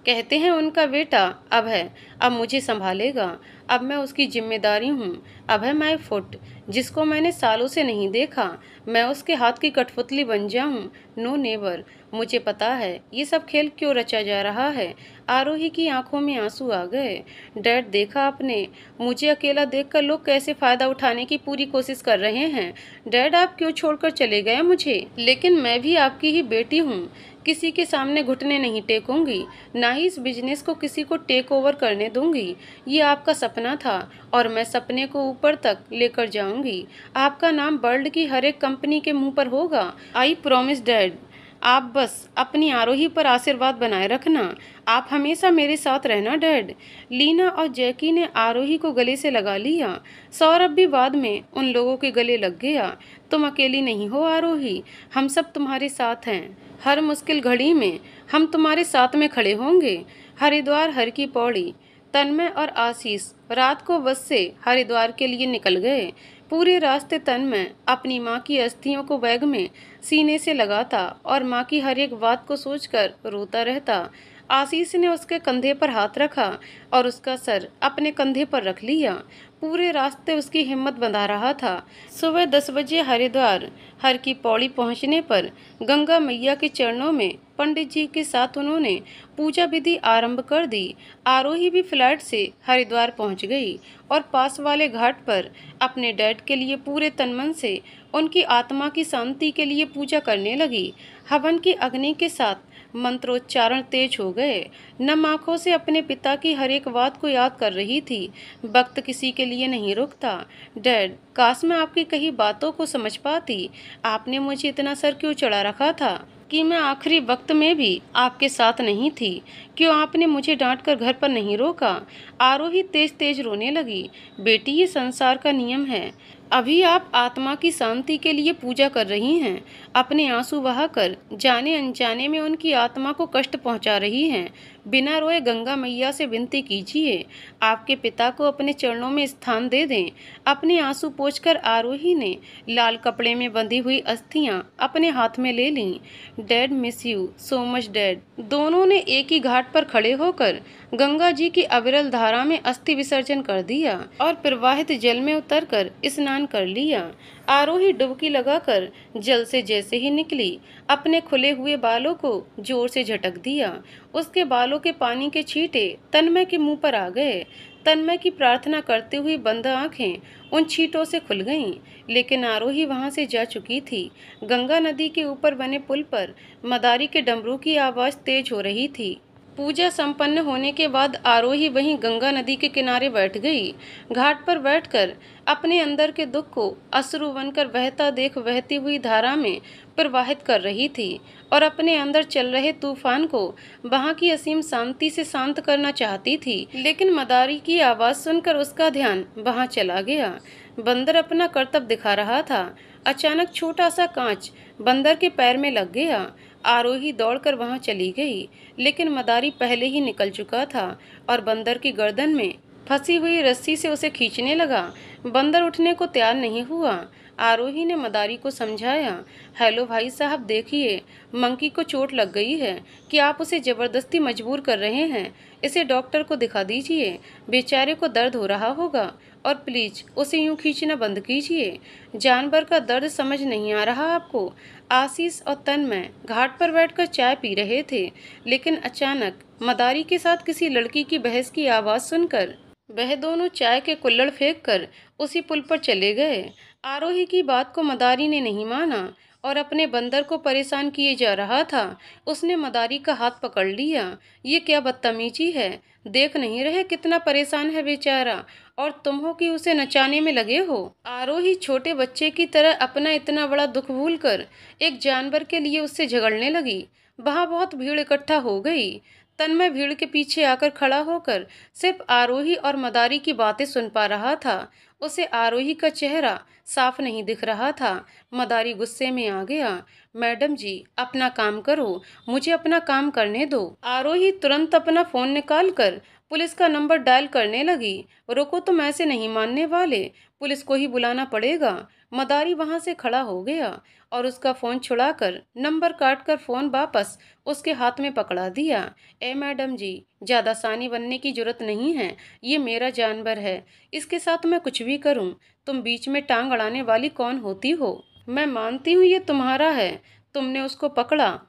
कहते हैं उनका बेटा अभय अब मुझे संभालेगा। अब मैं उसकी जिम्मेदारी हूँ। अभय माय फुट, जिसको मैंने सालों से नहीं देखा, मैं उसके हाथ की कठपुतली बन जाऊँ? No never. मुझे पता है ये सब खेल क्यों रचा जा रहा है। आरोही की आंखों में आंसू आ गए। डैड, देखा आपने, मुझे अकेला देखकर लोग कैसे फायदा उठाने की पूरी कोशिश कर रहे हैं। डैड, आप क्यों छोड़कर चले गए मुझे? लेकिन मैं भी आपकी ही बेटी हूँ। किसी के सामने घुटने नहीं टेकूंगी, ना ही इस बिजनेस को किसी को टेक ओवर करने दूंगी। ये आपका सपना था और मैं सपने को ऊपर तक लेकर जाऊंगी। आपका नाम वर्ल्ड की हर एक कंपनी के मुंह पर होगा। I promise dad. आप बस अपनी आरोही पर आशीर्वाद बनाए रखना। आप हमेशा मेरे साथ रहना डैड। लीना और जैकी ने आरोही को गले से लगा लिया। सौरभ भी बाद में उन लोगों के गले लग गया। तुम अकेली नहीं हो आरोही, हम सब तुम्हारे साथ हैं। हर मुश्किल घड़ी में हम तुम्हारे साथ में खड़े होंगे। हरिद्वार हर की पौड़ी। तन्मय और आशीष रात को बस से हरिद्वार के लिए निकल गए। पूरे रास्ते तन्मय अपनी माँ की अस्थियों को बैग में सीने से लगाता और माँ की हर एक बात को सोचकर रोता रहता। आशीष ने उसके कंधे पर हाथ रखा और उसका सर अपने कंधे पर रख लिया। पूरे रास्ते उसकी हिम्मत बंधा रहा था। सुबह 10 बजे हरिद्वार हर की पौड़ी पहुंचने पर गंगा मैया के चरणों में पंडित जी के साथ उन्होंने पूजा विधि आरंभ कर दी। आरोही भी फ्लाइट से हरिद्वार पहुंच गई और पास वाले घाट पर अपने डैड के लिए पूरे तनमन से उनकी आत्मा की शांति के लिए पूजा करने लगी। हवन की अग्नि के साथ मंत्रोच्चारण तेज हो गए। नम आंखों से अपने पिता की हर एक बात को याद कर रही थी। वक्त किसी के लिए नहीं रुकता। डैड, काश मैं आपकी कही बातों को समझ पाती। आपने मुझे इतना सर क्यों चढ़ा रखा था कि मैं आखिरी वक्त में भी आपके साथ नहीं थी? क्यों आपने मुझे डांट कर घर पर नहीं रोका? आरोही तेज तेज रोने लगी। बेटी, ये संसार का नियम है। अभी आप आत्मा की शांति के लिए पूजा कर रही हैं। अपने आंसू बहाकर जाने अनजाने में उनकी आत्मा को कष्ट पहुंचा रही हैं। बिना रोए गंगा मैया से विनती कीजिए, आपके पिता को अपने चरणों में स्थान दे दें। अपने आंसू पोंछकर आरोही ने लाल कपड़े में बंधी हुई अस्थियां अपने हाथ में ले लीं। Dad, miss you so much dad. दोनों ने एक ही घाट पर खड़े होकर गंगा जी की अविरल धारा में अस्थि विसर्जन कर दिया और प्रवाहित जल में उतरकर स्नान कर लिया। आरोही डुबकी लगाकर जल से जैसे ही निकली, अपने खुले हुए बालों को जोर से झटक दिया। उसके बालों के पानी के छींटे तन्मय के मुंह पर आ गए। तन्मय की प्रार्थना करते हुए बंद आंखें उन छींटों से खुल गईं, लेकिन आरोही वहां से जा चुकी थी। गंगा नदी के ऊपर बने पुल पर मदारी के डमरू की आवाज तेज हो रही थी। पूजा संपन्न होने के बाद आरोही वहीं गंगा नदी के किनारे बैठ गई। घाट पर बैठकर अपने अंदर के दुख को अश्रु बनकर बहता देख बहती हुई धारा में प्रवाहित कर रही थी और अपने अंदर चल रहे तूफान को वहां की असीम शांति से शांत करना चाहती थी। लेकिन मदारी की आवाज सुनकर उसका ध्यान वहां चला गया। बंदर अपना करतब दिखा रहा था। अचानक छोटा सा कांच बंदर के पैर में लग गया। आरोही दौड़कर वहां चली गई, लेकिन मदारी पहले ही निकल चुका था और बंदर की गर्दन में फंसी हुई रस्सी से उसे खींचने लगा। बंदर उठने को तैयार नहीं हुआ। आरोही ने मदारी को समझाया, हेलो भाई साहब, देखिए मंकी को चोट लग गई है कि आप उसे जबरदस्ती मजबूर कर रहे हैं। इसे डॉक्टर को दिखा दीजिए, बेचारे को दर्द हो रहा होगा, और प्लीज उसे यूं खींचना बंद कीजिए। जानवर का दर्द समझ नहीं आ रहा आपको? आशीष और तन्मय घाट पर बैठकर चाय पी रहे थे, लेकिन अचानक मदारी के साथ किसी लड़की की बहस की आवाज सुनकर वह दोनों चाय के कुल्हड़ फेंक कर उसी पुल पर चले गए। आरोही की बात को मदारी ने नहीं माना और अपने बंदर को परेशान किए जा रहा था। उसने मदारी का हाथ पकड़ लिया। ये क्या बदतमीजी है? देख नहीं रहे कितना परेशान है बेचारा, और तुम हो कि उसे नचाने में लगे हो। आरोही छोटे बच्चे की तरह अपना इतना बड़ा दुख भूलकर एक जानवर के लिए उससे झगड़ने लगी। वहां बहुत भीड़ इकट्ठा हो गई। तन्मय भीड़ के पीछे आकर खड़ा होकर सिर्फ आरोही और मदारी की बातें सुन पा रहा था। उसे आरोही का चेहरा साफ नहीं दिख रहा था। मदारी गुस्से में आ गया, मैडम जी अपना काम करो, मुझे अपना काम करने दो। आरोही तुरंत अपना फोन निकालकर पुलिस का नंबर डायल करने लगी। रुको, तुम ऐसे नहीं मानने वाले, पुलिस को ही बुलाना पड़ेगा। मदारी वहां से खड़ा हो गया और उसका फोन छुड़ाकर नंबर काटकर फोन वापस उसके हाथ में पकड़ा दिया। ए मैडम जी, ज्यादा सानी बनने की जरूरत नहीं है, ये मेरा जानवर है, इसके साथ मैं कुछ भी करूं। तुम बीच में टांग अड़ाने वाली कौन होती हो? मैं मानती हूँ ये तुम्हारा है, तुमने उसको पकड़ा,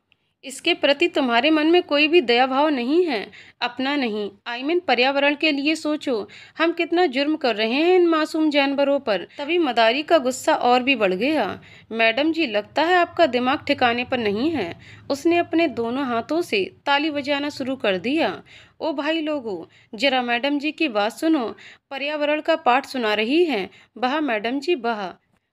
इसके प्रति तुम्हारे मन में कोई भी दया भाव नहीं है, अपना नहीं, पर्यावरण के लिए सोचो। हम कितना जुर्म कर रहे हैं इन मासूम जानवरों पर। तभी मदारी का गुस्सा और भी बढ़ गया। मैडम जी, लगता है आपका दिमाग ठिकाने पर नहीं है। उसने अपने दोनों हाथों से ताली बजाना शुरू कर दिया। ओ भाई लोगों, जरा मैडम जी की बात सुनो, पर्यावरण का पाठ सुना रही हैं। वाह मैडम जी वाह,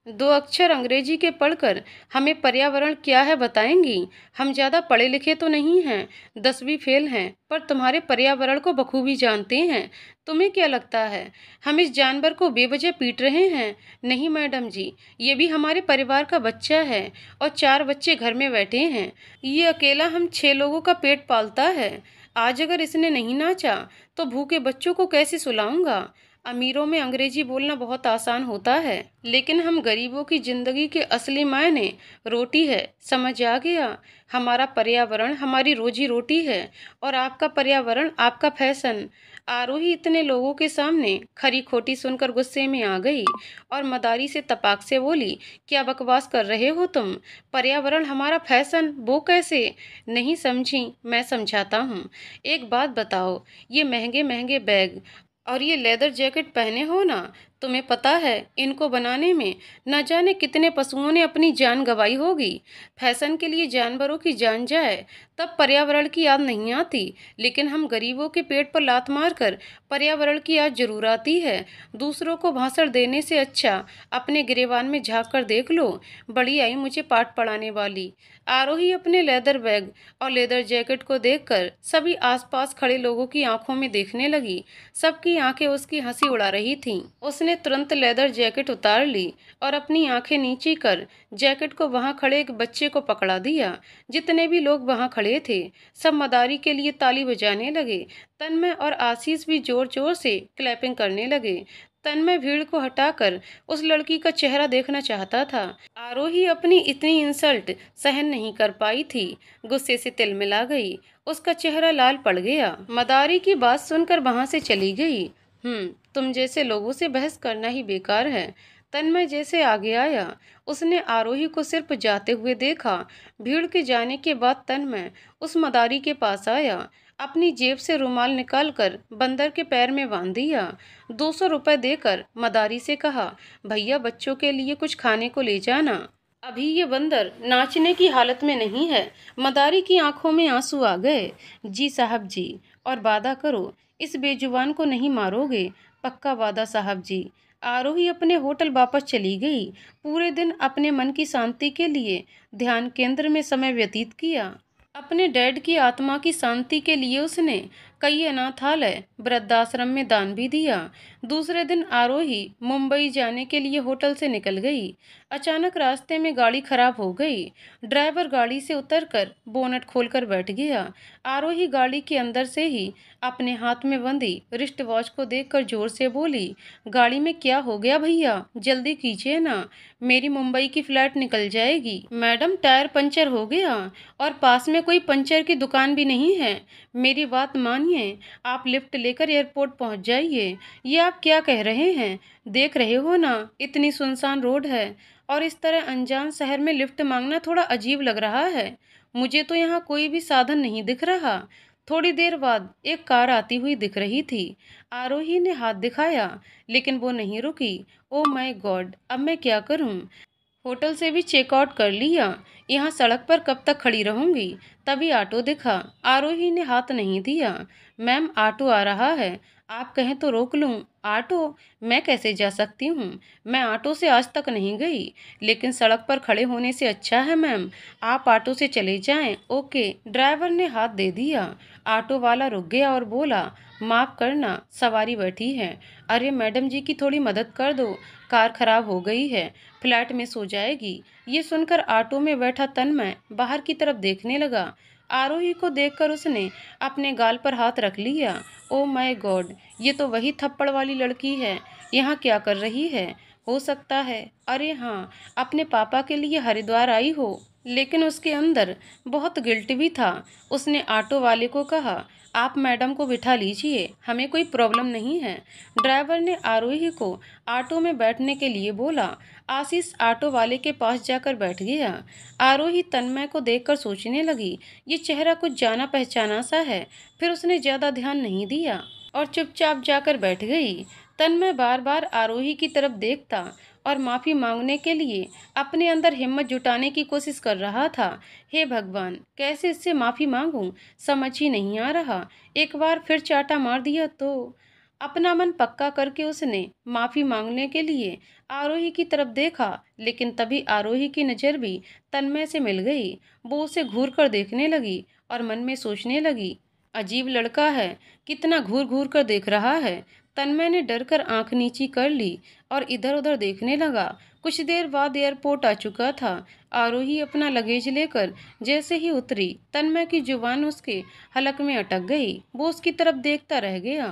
2 अक्षर अंग्रेजी के पढ़कर हमें पर्यावरण क्या है बताएंगी? हम ज़्यादा पढ़े लिखे तो नहीं हैं, 10वीं फेल हैं, पर तुम्हारे पर्यावरण को बखूबी जानते हैं। तुम्हें क्या लगता है हम इस जानवर को बेवजह पीट रहे हैं? नहीं मैडम जी, ये भी हमारे परिवार का बच्चा है और 4 बच्चे घर में बैठे हैं। ये अकेला हम 6 लोगों का पेट पालता है। आज अगर इसने नहीं नाचा तो भूखे बच्चों को कैसे सुलाऊंगा? अमीरों में अंग्रेजी बोलना बहुत आसान होता है, लेकिन हम गरीबों की जिंदगी के असली मायने रोटी है, समझ आ गया? हमारा पर्यावरण हमारी रोजी रोटी है और आपका पर्यावरण आपका फैशन। आरोही इतने लोगों के सामने खरी खोटी सुनकर गुस्से में आ गई और मदारी से तपाक से बोली, क्या बकवास कर रहे हो तुम? पर्यावरण हमारा फैशन, वो कैसे? नहीं समझी, मैं समझाता हूँ। एक बात बताओ, ये महंगे महंगे बैग और ये लेदर जैकेट पहने हो ना, तुम्हें पता है इनको बनाने में न जाने कितने पशुओं ने अपनी जान गंवाई होगी। फैशन के लिए जानवरों की जान जाए तब पर्यावरण की याद नहीं आती, लेकिन हम गरीबों के पेट पर लात मारकर पर्यावरण की याद जरूर आती है। दूसरों को भाषण देने से अच्छा अपने गिरेबान में झांक कर देख लो। बड़ी आई मुझे पाठ पढ़ाने वाली। आरोही अपने लेदर बैग और लेदर जैकेट को देखकर सभी आसपास खड़े लोगों की आंखों में देखने लगी। सबकी आंखें उसकी हंसी उड़ा रही थीं। उसने तुरंत लेदर जैकेट उतार ली और अपनी आंखें नीची कर जैकेट को वहां खड़े एक बच्चे को पकड़ा दिया। जितने भी लोग वहां खड़े थे सब मदारी के लिए ताली बजाने लगे। तन्मय और आशीष भी जोर जोर से क्लैपिंग करने लगे। तन्मय भीड़ को हटाकर उस लड़की का चेहरा देखना चाहता था। आरोही अपनी इतनी इंसल्ट सहन नहीं कर पाई थी, गुस्से से तिलमिला गई। उसका चेहरा लाल पड़ गया। मदारी की बात सुनकर वहां से चली गई। तुम जैसे लोगों से बहस करना ही बेकार है। तन्मय जैसे आगे आया, उसने आरोही को सिर्फ जाते हुए देखा। भीड़ के जाने के बाद तन्मय उस मदारी के पास आया। अपनी जेब से रुमाल निकालकर बंदर के पैर में बांध दिया। 200 रुपए देकर मदारी से कहा, भैया बच्चों के लिए कुछ खाने को ले जाना। अभी ये बंदर नाचने की हालत में नहीं है। मदारी की आंखों में आंसू आ गए। जी साहब जी, और वादा करो इस बेजुबान को नहीं मारोगे। पक्का वादा साहब जी। आरोही अपने होटल वापस चली गई। पूरे दिन अपने मन की शांति के लिए ध्यान केंद्र में समय व्यतीत किया। अपने डैड की आत्मा की शांति के लिए उसने कई अनाथालय वृद्धाश्रम में दान भी दिया। दूसरे दिन आरोही मुंबई जाने के लिए होटल से निकल गई। अचानक रास्ते में गाड़ी खराब हो गई। ड्राइवर गाड़ी से उतरकर बोनट खोलकर बैठ गया। आरोही गाड़ी के अंदर से ही अपने हाथ में बंधी रिस्ट वॉच को देखकर जोर से बोली, गाड़ी में क्या हो गया भैया, जल्दी कीजिए ना, मेरी मुंबई की फ्लाइट निकल जाएगी। मैडम टायर पंचर हो गया और पास में कोई पंचर की दुकान भी नहीं है। मेरी बात मानिए, आप लिफ्ट लेकर एयरपोर्ट पहुंच जाइए। ये आप क्या कह रहे हैं? देख रहे हो ना, इतनी सुनसान रोड है और इस तरह अनजान शहर में लिफ्ट मांगना थोड़ा अजीब लग रहा है। मुझे तो यहाँ कोई भी साधन नहीं दिख रहा। थोड़ी देर बाद एक कार आती हुई दिख रही थी। आरोही ने हाथ दिखाया लेकिन वो नहीं रुकी। ओ माय गॉड, अब मैं क्या करूं? होटल से भी चेकआउट कर लिया। यहाँ सड़क पर कब तक खड़ी रहूंगी? तभी ऑटो दिखा। आरोही ने हाथ नहीं दिया। मैम ऑटो आ रहा है, आप कहें तो रोक लूं? ऑटो? मैं कैसे जा सकती हूँ? मैं ऑटो से आज तक नहीं गई, लेकिन सड़क पर खड़े होने से अच्छा है मैम, आप ऑटो से चले जाएं। ओके। ड्राइवर ने हाथ दे दिया। ऑटो वाला रुक गया और बोला, माफ करना, सवारी बैठी है। अरे मैडम जी की थोड़ी मदद कर दो, कार खराब हो गई है, फ्लैट में सो जाएगी। ये सुनकर ऑटो में बैठा तन्मय बाहर की तरफ देखने लगा। आरोही को देखकर उसने अपने गाल पर हाथ रख लिया। ओ माय गॉड, ये तो वही थप्पड़ वाली लड़की है। यहाँ क्या कर रही है? हो सकता है, अरे हाँ, अपने पापा के लिए हरिद्वार आई हो। लेकिन उसके अंदर बहुत गिल्ट भी था। उसने ऑटो वाले को कहा, आप मैडम को बिठा लीजिए, हमें कोई प्रॉब्लम नहीं है। ड्राइवर ने आरोही को ऑटो में बैठने के लिए बोला। आशीष ऑटो वाले के पास जाकर बैठ गया। आरोही तन्मय को देखकर सोचने लगी, ये चेहरा कुछ जाना पहचाना सा है। फिर उसने ज्यादा ध्यान नहीं दिया और चुपचाप जाकर बैठ गई। तन्मय बार बार आरोही की तरफ देखता और माफी मांगने के लिए अपने अंदर हिम्मत जुटाने की कोशिश कर रहा था। हे भगवान, कैसे इससे माफी मांगूं, समझ ही नहीं आ रहा। एक बार फिर चाटा मार दिया तो? अपना मन पक्का करके उसने माफी मांगने के लिए आरोही की तरफ देखा, लेकिन तभी आरोही की नजर भी तन्मय से मिल गई। वो उसे घूर कर देखने लगी और मन में सोचने लगी, अजीब लड़का है, कितना घूर घूर कर देख रहा है। तन्मय ने डर कर आंख नीची कर ली और इधर उधर देखने लगा। कुछ देर बाद एयरपोर्ट आ चुका था। आरोही अपना लगेज लेकर जैसे ही उतरी, तन्मय की जुबान उसके हलक में अटक गई। वो उसकी तरफ देखता रह गया,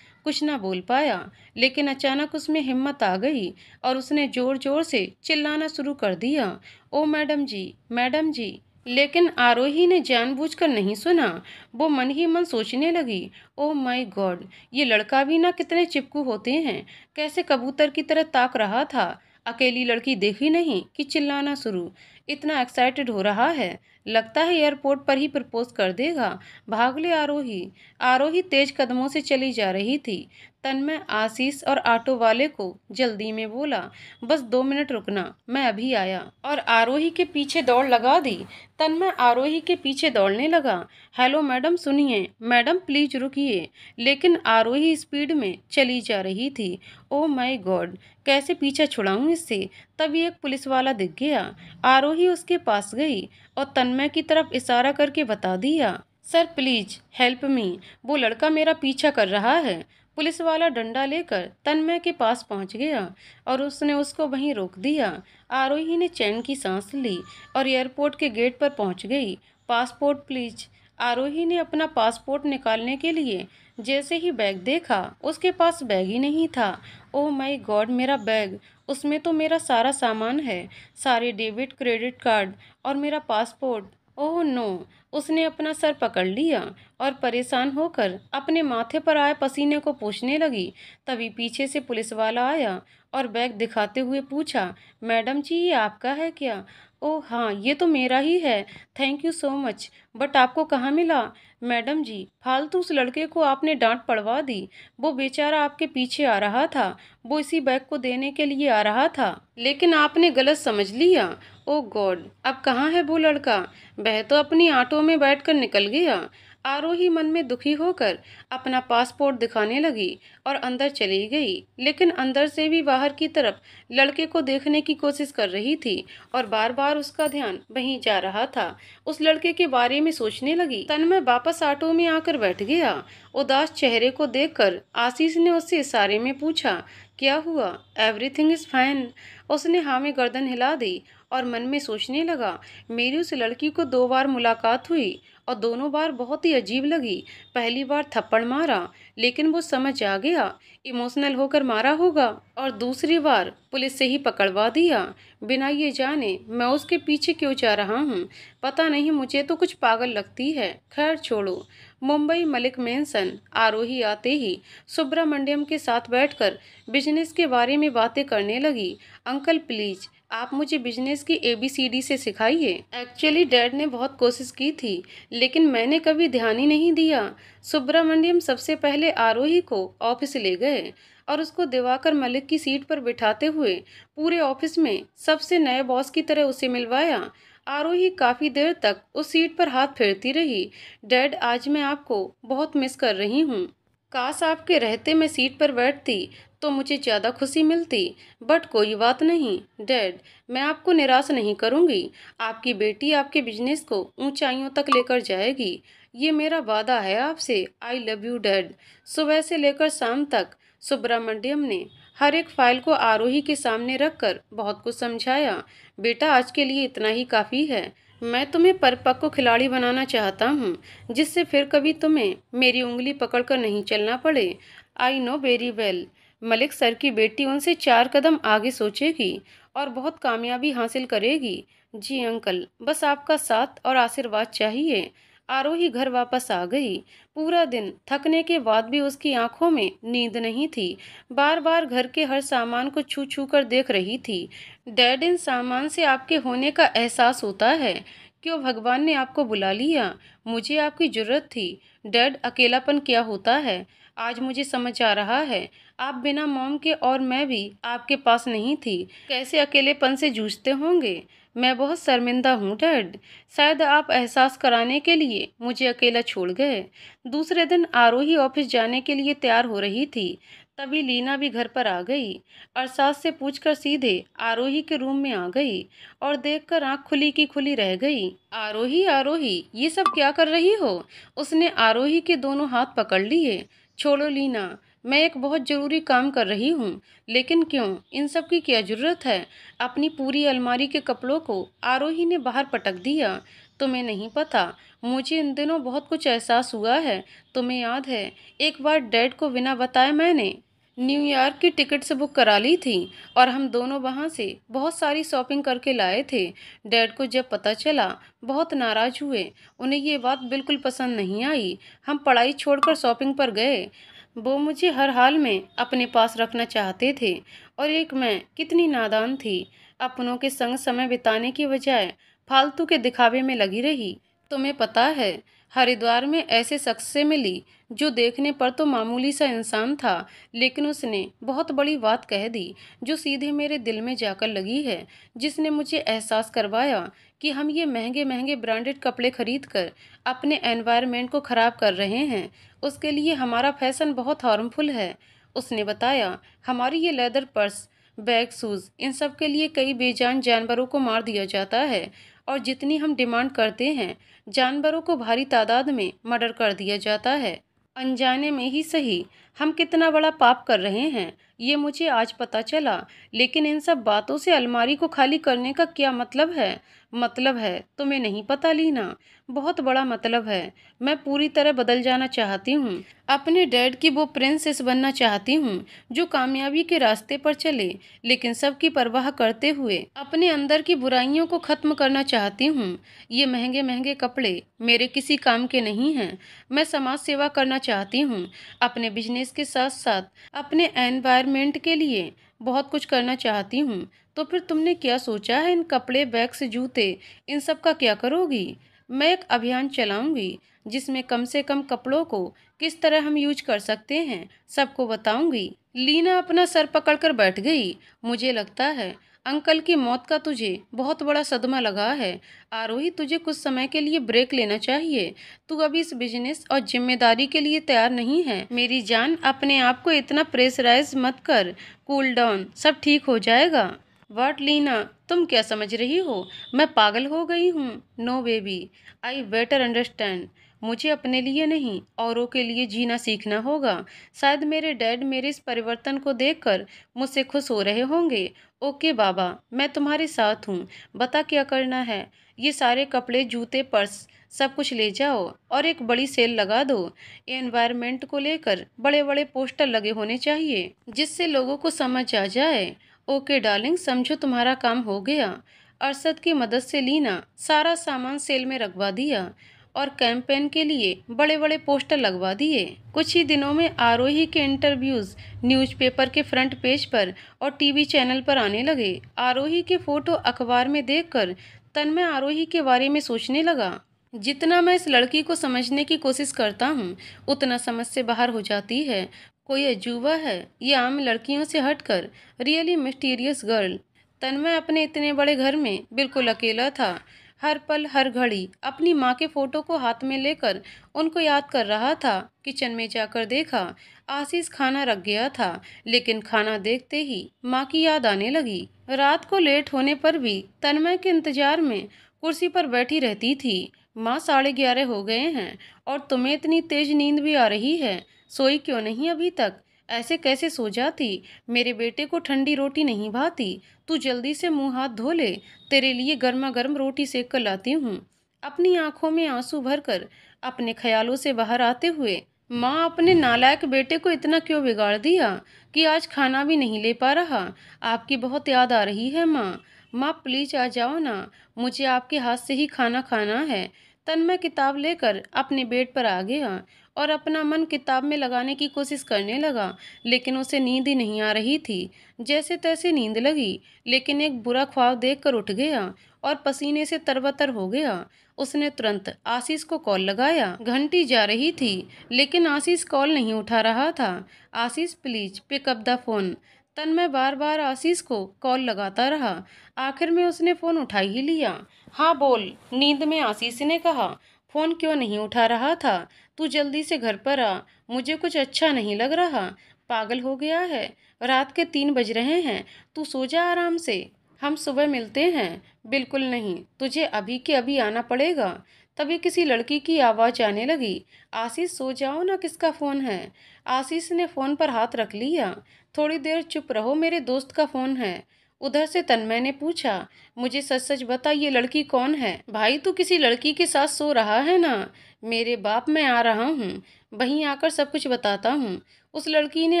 कुछ ना बोल पाया। लेकिन अचानक उसमें हिम्मत आ गई और उसने जोर जोर से चिल्लाना शुरू कर दिया, ओ मैडम जी, मैडम जी। लेकिन आरोही ने जानबूझकर नहीं सुना। वो मन ही मन सोचने लगी, ओ माय गॉड, ये लड़का भी ना कितने चिपकू होते हैं, कैसे कबूतर की तरह ताक रहा था। अकेली लड़की देखी नहीं कि चिल्लाना शुरू। इतना एक्साइटेड हो रहा है, लगता है एयरपोर्ट पर ही प्रपोज कर देगा। भाग ले आरोही। आरोही तेज कदमों से चली जा रही थी। तन्मय आशीष और ऑटो वाले को जल्दी में बोला, बस 2 मिनट रुकना, मैं अभी आया, और आरोही के पीछे दौड़ लगा दी। तन्मय आरोही के पीछे दौड़ने लगा। हेलो मैडम, सुनिए, मैडम प्लीज रुकिए। लेकिन आरोही स्पीड में चली जा रही थी। ओ माय गॉड, कैसे पीछा छुड़ाऊं इससे? तभी एक पुलिस वाला दिख गया। आरोही उसके पास गई और तन्मय की तरफ इशारा करके बता दिया, सर प्लीज हेल्प मी, वो लड़का मेरा पीछा कर रहा है। पुलिस वाला डंडा लेकर तन्मय के पास पहुंच गया और उसने उसको वहीं रोक दिया। आरोही ने चैन की सांस ली और एयरपोर्ट के गेट पर पहुंच गई। Passport please. आरोही ने अपना पासपोर्ट निकालने के लिए जैसे ही बैग देखा, उसके पास बैग ही नहीं था। ओ माय गॉड, मेरा बैग, उसमें तो मेरा सारा सामान है, सारे डेबिट क्रेडिट कार्ड और मेरा पासपोर्ट। Oh no. उसने अपना सर पकड़ लिया और परेशान होकर अपने माथे पर आए पसीने को पोंछने लगी। तभी पीछे से पुलिस वाला आया और बैग दिखाते हुए पूछा, मैडम जी ये आपका है क्या? ओह हाँ, ये तो मेरा ही है। Thank you so much. But आपको कहाँ मिला? मैडम जी, फालतू उस लड़के को आपने डांट पड़वा दी। वो बेचारा आपके पीछे आ रहा था। वो इसी बैग को देने के लिए आ रहा था, लेकिन आपने गलत समझ लिया। ओह गॉड, अब कहाँ है वो लड़का? वह तो अपनी ऑटो में बैठकर निकल गया। आरोही मन में दुखी होकर अपना पासपोर्ट दिखाने लगी और अंदर चली गई, लेकिन अंदर से भी बाहर की तरफ लड़के को देखने की कोशिश कर रही थी और बार बार उसका ध्यान वहीं जा रहा था। उस लड़के के बारे में सोचने लगी। तन्मय वापस ऑटो में आकर बैठ गया। उदास चेहरे को देखकर आशीष ने उससे इशारे में पूछा, क्या हुआ? Everything is fine. उसने हाँ में गर्दन हिला दी और मन में सोचने लगा, मेरी उस लड़की को 2 बार मुलाकात हुई और दोनों बार बहुत ही अजीब लगी। पहली बार थप्पड़ मारा, लेकिन वो समझ आ गया, इमोशनल होकर मारा होगा, और दूसरी बार पुलिस से ही पकड़वा दिया, बिना ये जाने मैं उसके पीछे क्यों जा रहा हूँ। पता नहीं, मुझे तो कुछ पागल लगती है। खैर छोड़ो। मुंबई मलिक मेंशन आरोही आते ही सुब्रमण्यम के साथ बैठकर बिजनेस के बारे में बातें करने लगी। अंकल प्लीज, आप मुझे बिजनेस की ABCD से सिखाइए। एक्चुअली डैड ने बहुत कोशिश की थी, लेकिन मैंने कभी ध्यान ही नहीं दिया। सुब्रमण्यम सबसे पहले आरोही को ऑफिस ले गए और उसको दिवाकर मलिक की सीट पर बिठाते हुए पूरे ऑफिस में सबसे नए बॉस की तरह उसे मिलवाया। आरोही काफी देर तक उस सीट पर हाथ फेरती रही। डैड, आज मैं आपको बहुत मिस कर रही हूँ। काश आपके रहते मैं सीट पर बैठती तो मुझे ज़्यादा खुशी मिलती। बट कोई बात नहीं डैड, मैं आपको निराश नहीं करूँगी। आपकी बेटी आपके बिजनेस को ऊंचाइयों तक लेकर जाएगी। ये मेरा वादा है आपसे। आई लव यू डैड। सुबह से लेकर शाम तक सुब्रमण्यम ने हर एक फाइल को आरोही के सामने रखकर बहुत कुछ समझाया। बेटा, आज के लिए इतना ही काफ़ी है। मैं तुम्हें परिपक्व खिलाड़ी बनाना चाहता हूँ, जिससे फिर कभी तुम्हें मेरी उंगली पकड़कर नहीं चलना पड़े। I know very well. Malik sir की बेटी उनसे 4 कदम आगे सोचेगी और बहुत कामयाबी हासिल करेगी। जी अंकल, बस आपका साथ और आशीर्वाद चाहिए। आरोही घर वापस आ गई। पूरा दिन थकने के बाद भी उसकी आंखों में नींद नहीं थी। बार बार घर के हर सामान को छू छू कर देख रही थी। डैड, इन सामान से आपके होने का एहसास होता है। क्यों भगवान ने आपको बुला लिया? मुझे आपकी जरूरत थी। डैड, अकेलापन क्या होता है आज मुझे समझ आ रहा है। आप बिना मॉम के और मैं भी आपके पास नहीं थी। कैसे अकेलेपन से जूझते होंगे। मैं बहुत शर्मिंदा हूँ डैड। शायद आप एहसास कराने के लिए मुझे अकेला छोड़ गए। दूसरे दिन आरोही ऑफिस जाने के लिए तैयार हो रही थी, तभी लीना भी घर पर आ गई। अरसाद से पूछकर सीधे आरोही के रूम में आ गई और देखकर आंख खुली की खुली रह गई। आरोही, आरोही, ये सब क्या कर रही हो? उसने आरोही के दोनों हाथ पकड़ लिए। छोड़ो लीना, मैं एक बहुत ज़रूरी काम कर रही हूँ। लेकिन क्यों? इन सब की क्या ज़रूरत है? अपनी पूरी अलमारी के कपड़ों को आरोही ने बाहर पटक दिया। तुम्हें नहीं पता, मुझे इन दिनों बहुत कुछ एहसास हुआ है। तुम्हें याद है, एक बार डैड को बिना बताए मैंने न्यूयॉर्क की टिकट्स बुक करा ली थी और हम दोनों वहाँ से बहुत सारी शॉपिंग करके लाए थे। डैड को जब पता चला, बहुत नाराज़ हुए। उन्हें ये बात बिल्कुल पसंद नहीं आई। हम पढ़ाई छोड़कर शॉपिंग पर गए। वो मुझे हर हाल में अपने पास रखना चाहते थे और एक मैं कितनी नादान थी। अपनों के संग समय बिताने की बजाय फालतू के दिखावे में लगी रही। तुम्हें पता है, हरिद्वार में ऐसे शख्स से मिली जो देखने पर तो मामूली सा इंसान था, लेकिन उसने बहुत बड़ी बात कह दी जो सीधे मेरे दिल में जाकर लगी है। जिसने मुझे एहसास करवाया कि हम ये महंगे महंगे ब्रांडेड कपड़े खरीद कर अपने एनवायरनमेंट को ख़राब कर रहे हैं। उसके लिए हमारा फैशन बहुत हार्मफुल है। उसने बताया, हमारी ये लेदर पर्स, बैग, शूज़, इन सब के लिए कई बेजान जानवरों को मार दिया जाता है और जितनी हम डिमांड करते हैं, जानवरों को भारी तादाद में मर्डर कर दिया जाता है। अनजाने में ही सही, हम कितना बड़ा पाप कर रहे हैं ये मुझे आज पता चला। लेकिन इन सब बातों से अलमारी को खाली करने का क्या मतलब है? मतलब है, तुम्हें नहीं पता लीना, बहुत बड़ा मतलब है। मैं पूरी तरह बदल जाना चाहती हूँ। अपने डैड की वो प्रिंसेस बनना चाहती हूँ जो कामयाबी के रास्ते पर चले, लेकिन सबकी परवाह करते हुए अपने अंदर की बुराइयों को खत्म करना चाहती हूँ। ये महंगे महंगे कपड़े मेरे किसी काम के नहीं हैं। मैं समाज सेवा करना चाहती हूँ। अपने बिजनेस बिजनेस के साथ साथ अपने एनवायरनमेंट के लिए बहुत कुछ करना चाहती हूँ। तो फिर तुमने क्या सोचा है? इन कपड़े, बैग्स, जूते, इन सब का क्या करोगी? मैं एक अभियान चलाऊंगी जिसमें कम से कम कपड़ों को किस तरह हम यूज कर सकते हैं सबको बताऊंगी। लीना अपना सर पकड़कर बैठ गई। मुझे लगता है अंकल की मौत का तुझे बहुत बड़ा सदमा लगा है। आरोही, तुझे कुछ समय के लिए ब्रेक लेना चाहिए। तू अभी इस बिजनेस और जिम्मेदारी के लिए तैयार नहीं है। मेरी जान, अपने आप को इतना प्रेशराइज मत कर। कूल डाउन, सब ठीक हो जाएगा। व्हाट लीना, तुम क्या समझ रही हो? मैं पागल हो गई हूँ? No baby, I better understand. मुझे अपने लिए नहीं, औरों के लिए जीना सीखना होगा। शायद मेरे डैड मेरे इस परिवर्तन को देखकर मुझसे खुश हो रहे होंगे। ओके बाबा, मैं तुम्हारे साथ हूँ। बता क्या करना है? ये सारे कपड़े, जूते, पर्स सब कुछ ले जाओ और एक बड़ी सेल लगा दो। एनवायरनमेंट को लेकर बड़े बड़े पोस्टर लगे होने चाहिए जिससे लोगों को समझ आ जाए। ओके डार्लिंग, समझो तुम्हारा काम हो गया। अरशद की मदद से लीना सारा सामान सेल में रखवा दिया और कैंपेन के लिए बड़े बड़े पोस्टर लगवा दिए। कुछ ही दिनों में आरोही के इंटरव्यूज न्यूज़पेपर के फ्रंट पेज पर और टीवी चैनल पर आने लगे। आरोही के फोटो अखबार में देखकर तन्मय आरोही के बारे में सोचने लगा। जितना मैं इस लड़की को समझने की कोशिश करता हूँ उतना समझ से बाहर हो जाती है। कोई अजूबा है ये आम लड़कियों से हटकर। Really mysterious girl. तन्मय अपने इतने बड़े घर में बिल्कुल अकेला था। हर पल हर घड़ी अपनी माँ के फोटो को हाथ में लेकर उनको याद कर रहा था। किचन में जाकर देखा, आशीष खाना रख गया था, लेकिन खाना देखते ही माँ की याद आने लगी। रात को लेट होने पर भी तन्मय के इंतजार में कुर्सी पर बैठी रहती थी। माँ, 11:30 हो गए हैं और तुम्हें इतनी तेज नींद भी आ रही है। सोई क्यों नहीं अभी तक? ऐसे कैसे सो जाती? मेरे बेटे को ठंडी रोटी नहीं भाती। तू जल्दी से मुंह हाथ धो ले, तेरे लिए गर्मा गर्म रोटी सेक कर लाती हूँ। अपनी आंखों में आंसू भरकर अपने ख्यालों से बाहर आते हुए, माँ, अपने नालायक बेटे को इतना क्यों बिगाड़ दिया कि आज खाना भी नहीं ले पा रहा? आपकी बहुत याद आ रही है माँ। माँ प्लीज आ जाओ ना, मुझे आपके हाथ से ही खाना खाना है। तन्मय किताब लेकर अपने बेड पर आ गया और अपना मन किताब में लगाने की कोशिश करने लगा, लेकिन उसे नींद ही नहीं आ रही थी। जैसे तैसे नींद लगी, लेकिन एक बुरा ख्वाब देखकर उठ गया और पसीने से तरबतर हो गया। उसने तुरंत आशीष को कॉल लगाया। घंटी जा रही थी, लेकिन आशीष कॉल नहीं उठा रहा था। Ashish, please pick up the phone. Tanmay बार बार आशीष को कॉल लगाता रहा। आखिर में उसने फोन उठा ही लिया। हाँ बोल, नींद में आशीष ने कहा। फोन क्यों नहीं उठा रहा था? तू जल्दी से घर पर आ, मुझे कुछ अच्छा नहीं लग रहा। पागल हो गया है? रात के 3 बज रहे हैं। तू सो जा आराम से, हम सुबह मिलते हैं। बिल्कुल नहीं, तुझे अभी के अभी आना पड़ेगा। तभी किसी लड़की की आवाज़ आने लगी। आशीष, सो जाओ ना, किसका फ़ोन है? आशीष ने फ़ोन पर हाथ रख लिया। थोड़ी देर चुप रहो, मेरे दोस्त का फ़ोन है। उधर से तन्मय ने पूछा, मुझे सच सच बता, ये लड़की कौन है? भाई, तू किसी लड़की के साथ सो रहा है ना? मेरे बाप, मैं आ रहा हूँ, वहीं आकर सब कुछ बताता हूँ। उस लड़की ने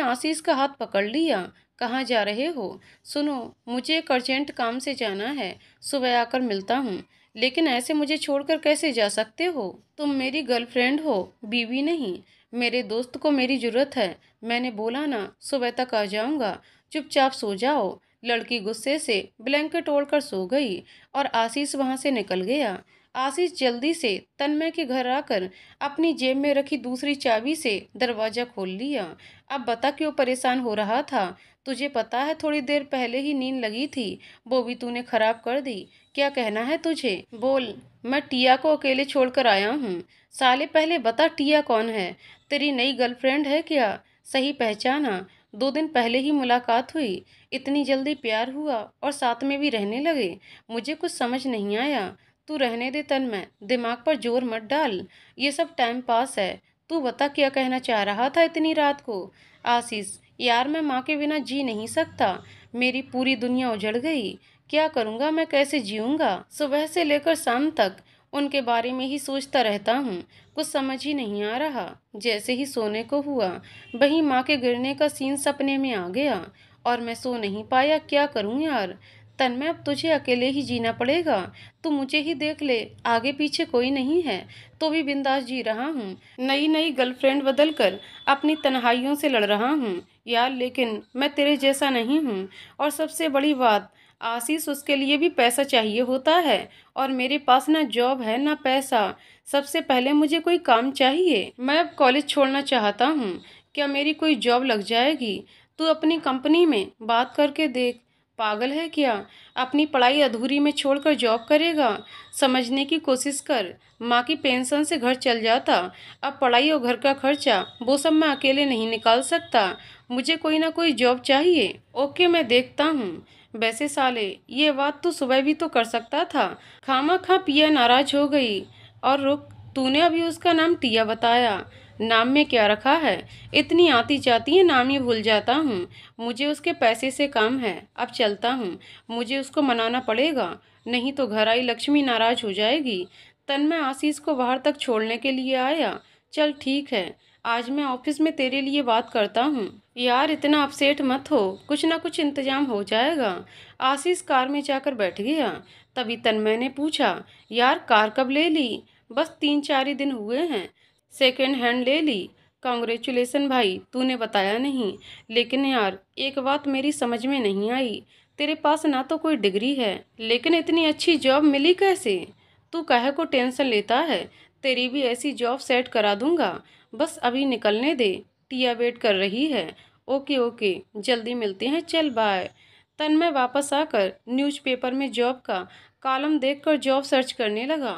आशीष का हाथ पकड़ लिया। कहाँ जा रहे हो? सुनो, मुझे एक अर्जेंट काम से जाना है, सुबह आकर मिलता हूँ। लेकिन ऐसे मुझे छोड़कर कैसे जा सकते हो? तुम मेरी गर्लफ्रेंड हो, बीवी नहीं। मेरे दोस्त को मेरी जरूरत है। मैंने बोला ना, सुबह तक आ जाऊंगा। चुपचाप सो जाओ। लड़की गुस्से से ब्लैंकेट ओढ़कर सो गई और आशीष वहां से निकल गया। आशीष जल्दी से तन्मय के घर आकर अपनी जेब में रखी दूसरी चाबी से दरवाजा खोल लिया। अब बता, क्यों परेशान हो रहा था? तुझे पता है थोड़ी देर पहले ही नींद लगी थी, वो भी तूने खराब कर दी। क्या कहना है तुझे? बोल। मैं टिया को अकेले छोड़कर आया हूँ। साले, पहले बता, टिया कौन है? तेरी नई गर्लफ्रेंड है क्या? सही पहचाना। 2 दिन पहले ही मुलाकात हुई, इतनी जल्दी प्यार हुआ और साथ में भी रहने लगे। मुझे कुछ समझ नहीं आया। तू रहने दे तन्मय, दिमाग पर जोर मत डाल। ये सब टाइम पास है। तू बता, क्या कहना चाह रहा था इतनी रात को? आशीष, यार, मैं माँ के बिना जी नहीं सकता। मेरी पूरी दुनिया उजड़ गई। क्या करूँगा मैं, कैसे जीऊँगा? सुबह से लेकर शाम तक उनके बारे में ही सोचता रहता हूँ। कुछ समझ ही नहीं आ रहा। जैसे ही सोने को हुआ, वहीं माँ के गिरने का सीन सपने में आ गया और मैं सो नहीं पाया। क्या करूँ यार? तन्मय, अब तुझे अकेले ही जीना पड़ेगा। तू मुझे ही देख ले, आगे पीछे कोई नहीं है, तो भी बिंदास जी रहा हूँ। नई नई गर्लफ्रेंड बदल कर अपनी तन्हाइयों से लड़ रहा हूँ यार, लेकिन मैं तेरे जैसा नहीं हूँ। और सबसे बड़ी बात, आशीष, उसके लिए भी पैसा चाहिए होता है, और मेरे पास ना जॉब है ना पैसा। सबसे पहले मुझे कोई काम चाहिए। मैं अब कॉलेज छोड़ना चाहता हूँ, क्या मेरी कोई जॉब लग जाएगी? तू अपनी कंपनी में बात करके देख। पागल है क्या? अपनी पढ़ाई अधूरी में छोड़कर जॉब करेगा? समझने की कोशिश कर। माँ की पेंशन से घर चल जाता, अब पढ़ाई और घर का खर्चा वो सब मैं अकेले नहीं निकाल सकता। मुझे कोई ना कोई जॉब चाहिए। ओके, मैं देखता हूँ। वैसे साले, ये बात तू सुबह भी तो कर सकता था। खामा खा पिया नाराज हो गई। और रुक, तूने अभी उसका नाम टिया बताया। नाम में क्या रखा है? इतनी आती जाती है, नाम ही भूल जाता हूँ। मुझे उसके पैसे से काम है, अब चलता हूँ। मुझे उसको मनाना पड़ेगा, नहीं तो घर आई लक्ष्मी नाराज हो जाएगी। तन्मय आशीष को बाहर तक छोड़ने के लिए आया। चल ठीक है, आज मैं ऑफिस में तेरे लिए बात करता हूँ। यार, इतना अपसेट मत हो, कुछ ना कुछ इंतजाम हो जाएगा। आशीष कार में जाकर बैठ गया। तभी तन्मय ने पूछा, यार कार कब ले ली? बस 3-4 ही दिन हुए हैं। सेकेंड हैंड ले ली? कॉन्ग्रेचुलेसन भाई, तूने बताया नहीं। लेकिन यार, एक बात मेरी समझ में नहीं आई। तेरे पास ना तो कोई डिग्री है, लेकिन इतनी अच्छी जॉब मिली कैसे? तू काहे को टेंशन लेता है? तेरी भी ऐसी जॉब सेट करा दूंगा, बस अभी निकलने दे। टिया वेट कर रही है। ओके ओके, जल्दी मिलते हैं, चल बाय। तन्मय वापस आकर न्यूज़पेपर में जॉब का कॉलम देखकर जॉब सर्च करने लगा।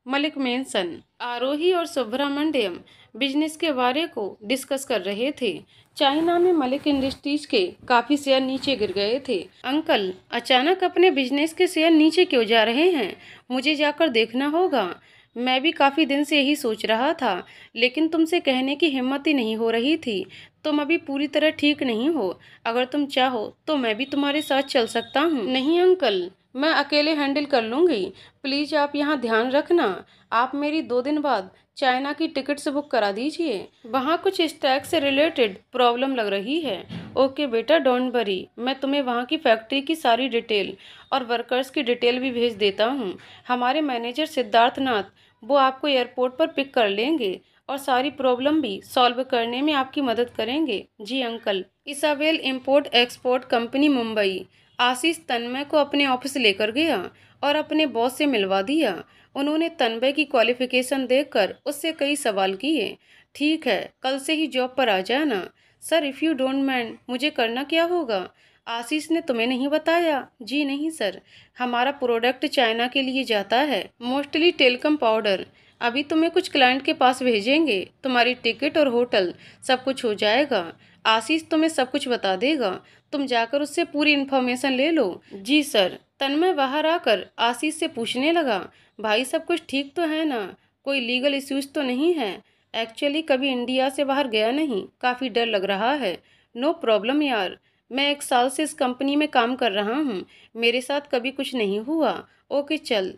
मलिक मेंशन, आरोही और सुब्रमण्यम बिजनेस के बारे को डिस्कस कर रहे थे। चाइना में मलिक इंडस्ट्रीज के काफ़ी शेयर नीचे गिर गए थे। अंकल, अचानक अपने बिजनेस के शेयर नीचे क्यों जा रहे हैं? मुझे जाकर देखना होगा। मैं भी काफ़ी दिन से यही सोच रहा था, लेकिन तुमसे कहने की हिम्मत ही नहीं हो रही थी। तुम अभी पूरी तरह ठीक नहीं हो। अगर तुम चाहो तो मैं भी तुम्हारे साथ चल सकता हूँ। नहीं अंकल, मैं अकेले हैंडल कर लूँगी। प्लीज़ आप यहाँ ध्यान रखना। आप मेरी 2 दिन बाद चाइना की टिकट्स बुक करा दीजिए। वहाँ कुछ स्टैक से रिलेटेड प्रॉब्लम लग रही है। ओके बेटा, डोंट वरी, मैं तुम्हें वहाँ की फैक्ट्री की सारी डिटेल और वर्कर्स की डिटेल भी भेज देता हूँ। हमारे मैनेजर सिद्धार्थ नाथ, वो आपको एयरपोर्ट पर पिक कर लेंगे और सारी प्रॉब्लम भी सॉल्व करने में आपकी मदद करेंगे। जी uncle. Isabel import export company, Mumbai. Ashish Tanmay को अपने ऑफिस लेकर गया और अपने बॉस से मिलवा दिया। उन्होंने तन्मय की क्वालिफिकेशन देखकर उससे कई सवाल किए। ठीक है, कल से ही जॉब पर आ जाना। Sir, if you don't mind, मुझे करना क्या होगा? आशीष ने तुम्हें नहीं बताया? जी नहीं सर, हमारा प्रोडक्ट चाइना के लिए जाता है, मोस्टली टेल्कम पाउडर। अभी तुम्हें कुछ क्लाइंट के पास भेजेंगे, तुम्हारी टिकट और होटल सब कुछ हो जाएगा। आशीष तुम्हें सब कुछ बता देगा, तुम जाकर उससे पूरी इन्फॉर्मेशन ले लो। जी सर। तन्मय बाहर आकर आशीष से पूछने लगा, भाई सब कुछ ठीक तो है ना? कोई लीगल इश्यूज तो नहीं है? एक्चुअली कभी इंडिया से बाहर गया नहीं, काफ़ी डर लग रहा है। नो प्रॉब्लम यार, मैं 1 साल से इस कंपनी में काम कर रहा हूँ, मेरे साथ कभी कुछ नहीं हुआ। ओके चल,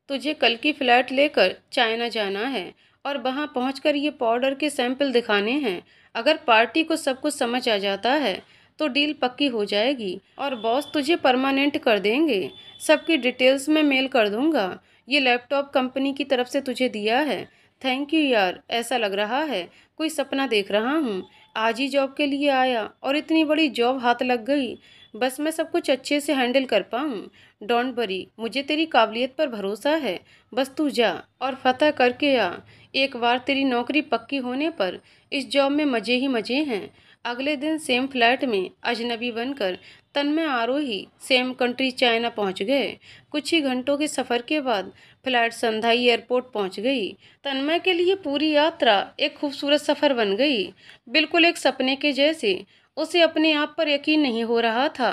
तुझे कल की फ़्लाइट लेकर चाइना जाना है और वहाँ पहुँचकर ये पाउडर के सैंपल दिखाने हैं। अगर पार्टी को सब कुछ समझ आ जाता है तो डील पक्की हो जाएगी और बॉस तुझे परमानेंट कर देंगे। सबकी डिटेल्स मैं मेल कर दूंगा। ये लैपटॉप कंपनी की तरफ से तुझे दिया है। थैंक यू यार, ऐसा लग रहा है कोई सपना देख रहा हूँ। आज ही जॉब के लिए आया और इतनी बड़ी जॉब हाथ लग गई। बस मैं सब कुछ अच्छे से हैंडल कर पाऊँ। डोंट वरी, मुझे तेरी काबिलियत पर भरोसा है। बस तू जा और फतह करके आ। एक बार तेरी नौकरी पक्की होने पर इस जॉब में मज़े ही मज़े हैं। अगले दिन सेम फ्लैट में अजनबी बनकर तन्मय आरोही सेम कंट्री चाइना पहुंच गए। कुछ ही घंटों के सफ़र के बाद फ्लाइट संधाई एयरपोर्ट पहुंच गई। तन्मय के लिए पूरी यात्रा एक खूबसूरत सफ़र बन गई, बिल्कुल एक सपने के जैसे। उसे अपने आप पर यकीन नहीं हो रहा था।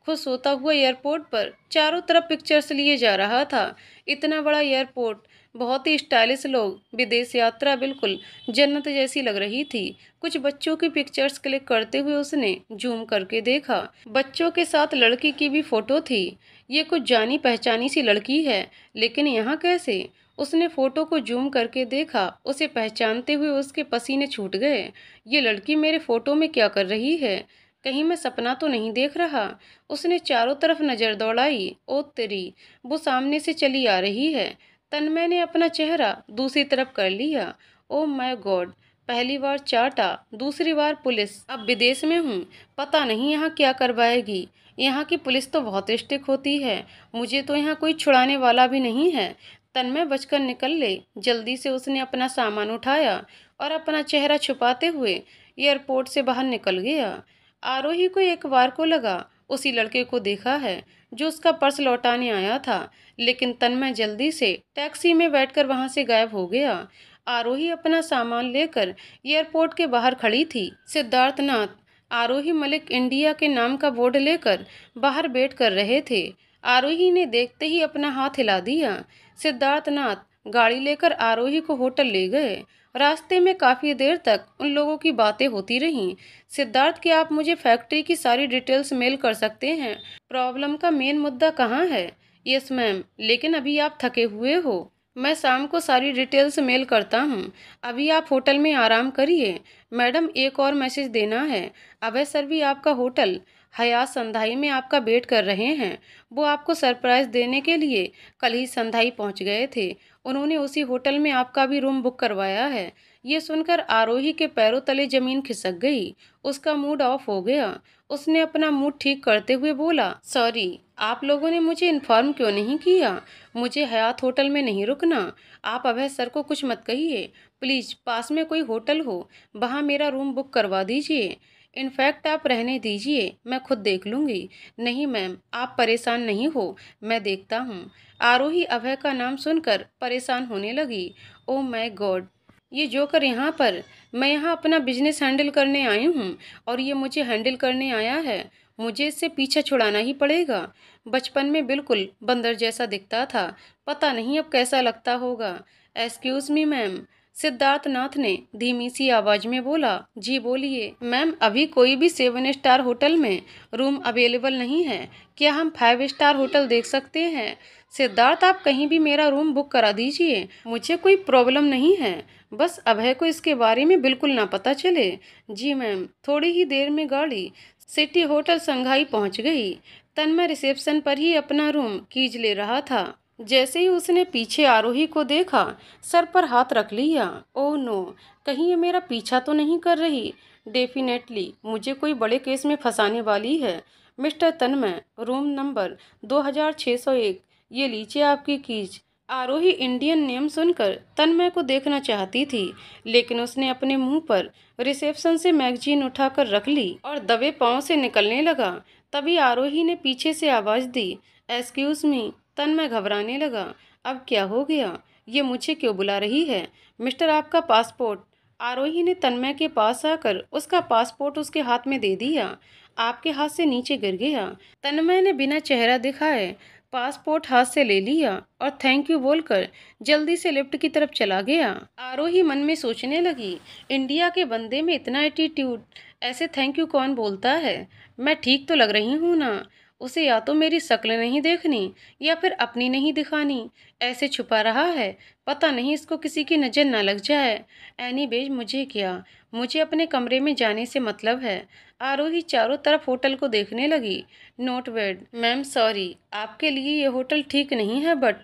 खुश होता हुआ एयरपोर्ट पर चारों तरफ पिक्चर्स लिए जा रहा था। इतना बड़ा एयरपोर्ट, बहुत ही स्टाइलिश लोग, विदेश यात्रा बिल्कुल जन्नत जैसी लग रही थी। कुछ बच्चों की पिक्चर्स क्लिक करते हुए उसने जूम करके देखा। बच्चों के साथ लड़की की भी फोटो थी। ये कुछ जानी पहचानी सी लड़की है, लेकिन यहाँ कैसे? उसने फोटो को जूम करके देखा, उसे पहचानते हुए उसके पसीने छूट गए। ये लड़की मेरे फोटो में क्या कर रही है? कहीं मैं सपना तो नहीं देख रहा। उसने चारों तरफ नजर दौड़ाई। ओ तेरी, वो सामने से चली आ रही है। तन्मय ने अपना चेहरा दूसरी तरफ कर लिया। ओ माय गॉड, पहली बार चाटा, दूसरी बार पुलिस। अब विदेश में हूँ, पता नहीं यहाँ क्या करवाएगी। यहाँ की पुलिस तो बहुत स्ट्रिक्ट होती है। मुझे तो यहाँ कोई छुड़ाने वाला भी नहीं है। तन्मय बचकर निकल ले। जल्दी से उसने अपना सामान उठाया और अपना चेहरा छुपाते हुए एयरपोर्ट से बाहर निकल गया। आरोही को एक बार को लगा उसी लड़के को देखा है जो उसका पर्स लौटाने आया था, लेकिन तन्मय जल्दी से टैक्सी में बैठकर वहां से गायब हो गया। आरोही अपना सामान लेकर एयरपोर्ट के बाहर खड़ी थी। सिद्धार्थनाथ आरोही मलिक इंडिया के नाम का बोर्ड लेकर बाहर वेट कर रहे थे। आरोही ने देखते ही अपना हाथ हिला दिया। सिद्धार्थनाथ गाड़ी लेकर आरोही को होटल ले गए। रास्ते में काफी देर तक उन लोगों की बातें होती रहीं। सिद्धार्थ, क्या आप मुझे फैक्ट्री की सारी डिटेल्स मेल कर सकते हैं? प्रॉब्लम का मेन मुद्दा कहाँ है? यस मैम, लेकिन अभी आप थके हुए हो। मैं शाम को सारी डिटेल्स मेल करता हूँ। अभी आप होटल में आराम करिए। मैडम, एक और मैसेज देना है। अभय सर भी आपका होटल हयात संधाई में आपका वेट कर रहे हैं। वो आपको सरप्राइज देने के लिए कल ही संधाई पहुंच गए थे। उन्होंने उसी होटल में आपका भी रूम बुक करवाया है। ये सुनकर आरोही के पैरों तले जमीन खिसक गई। उसका मूड ऑफ हो गया। उसने अपना मूड ठीक करते हुए बोला, सॉरी, आप लोगों ने मुझे इन्फॉर्म क्यों नहीं किया? मुझे हयात होटल में नहीं रुकना। आप अभय सर को कुछ मत कहिए प्लीज। पास में कोई होटल हो, वहाँ मेरा रूम बुक करवा दीजिए। इनफैक्ट आप रहने दीजिए, मैं खुद देख लूंगी। नहीं मैम, आप परेशान नहीं हो, मैं देखता हूँ। आरोही अभय का नाम सुनकर परेशान होने लगी। ओ माय गॉड, ये जोकर यहाँ पर! मैं यहाँ अपना बिजनेस हैंडल करने आई हूँ और ये मुझे हैंडल करने आया है। मुझे इससे पीछा छुड़ाना ही पड़ेगा। बचपन में बिल्कुल बंदर जैसा दिखता था, पता नहीं अब कैसा लगता होगा। एक्सक्यूज मी मैम, सिद्धार्थनाथ ने धीमी सी आवाज में बोला। जी बोलिए मैम, अभी कोई भी 7 स्टार होटल में रूम अवेलेबल नहीं है। क्या हम 5 स्टार होटल देख सकते हैं? सिद्धार्थ, आप कहीं भी मेरा रूम बुक करा दीजिए, मुझे कोई प्रॉब्लम नहीं है। बस अभय को इसके बारे में बिल्कुल ना पता चले। जी मैम। थोड़ी ही देर में गाड़ी सिटी होटल संघाई पहुंच गई। तन्मय रिसेप्शन पर ही अपना रूम कीज ले रहा था। जैसे ही उसने पीछे आरोही को देखा, सर पर हाथ रख लिया। ओह नो, कहीं ये मेरा पीछा तो नहीं कर रही? डेफिनेटली मुझे कोई बड़े केस में फंसाने वाली है। मिस्टर तन्मय, रूम नंबर 2601, ये लीजिए आपकी कीज। आरोही इंडियन नेम सुनकर तन्मय को देखना चाहती थी, लेकिन उसने अपने मुंह पर रिसेप्शन से मैगजीन उठाकर रख ली और दबे पांव से निकलने लगा। तभी आरोही ने पीछे से आवाज दी, एक्सक्यूज मी। तन्मय घबराने लगा। अब क्या हो गया? ये मुझे क्यों बुला रही है? मिस्टर, आपका पासपोर्ट। आरोही ने तन्मय के पास आकर उसका पासपोर्ट उसके हाथ में दे दिया। आपके हाथ से नीचे गिर गया। तन्मय ने बिना चेहरा दिखाए पासपोर्ट हाथ से ले लिया और थैंक यू बोलकर जल्दी से लिफ्ट की तरफ चला गया। आरोही मन में सोचने लगी, इंडिया के बंदे में इतना एटीट्यूड, ऐसे थैंक यू कौन बोलता है? मैं ठीक तो लग रही हूँ ना? उसे या तो मेरी शक्ल नहीं देखनी या फिर अपनी नहीं दिखानी। ऐसे छुपा रहा है, पता नहीं इसको किसी की नज़र ना लग जाए। एनीवेज, मुझे क्या, मुझे अपने कमरे में जाने से मतलब है। आरोही चारों तरफ होटल को देखने लगी। नोट बैड मैम, सॉरी, आपके लिए ये होटल ठीक नहीं है, बट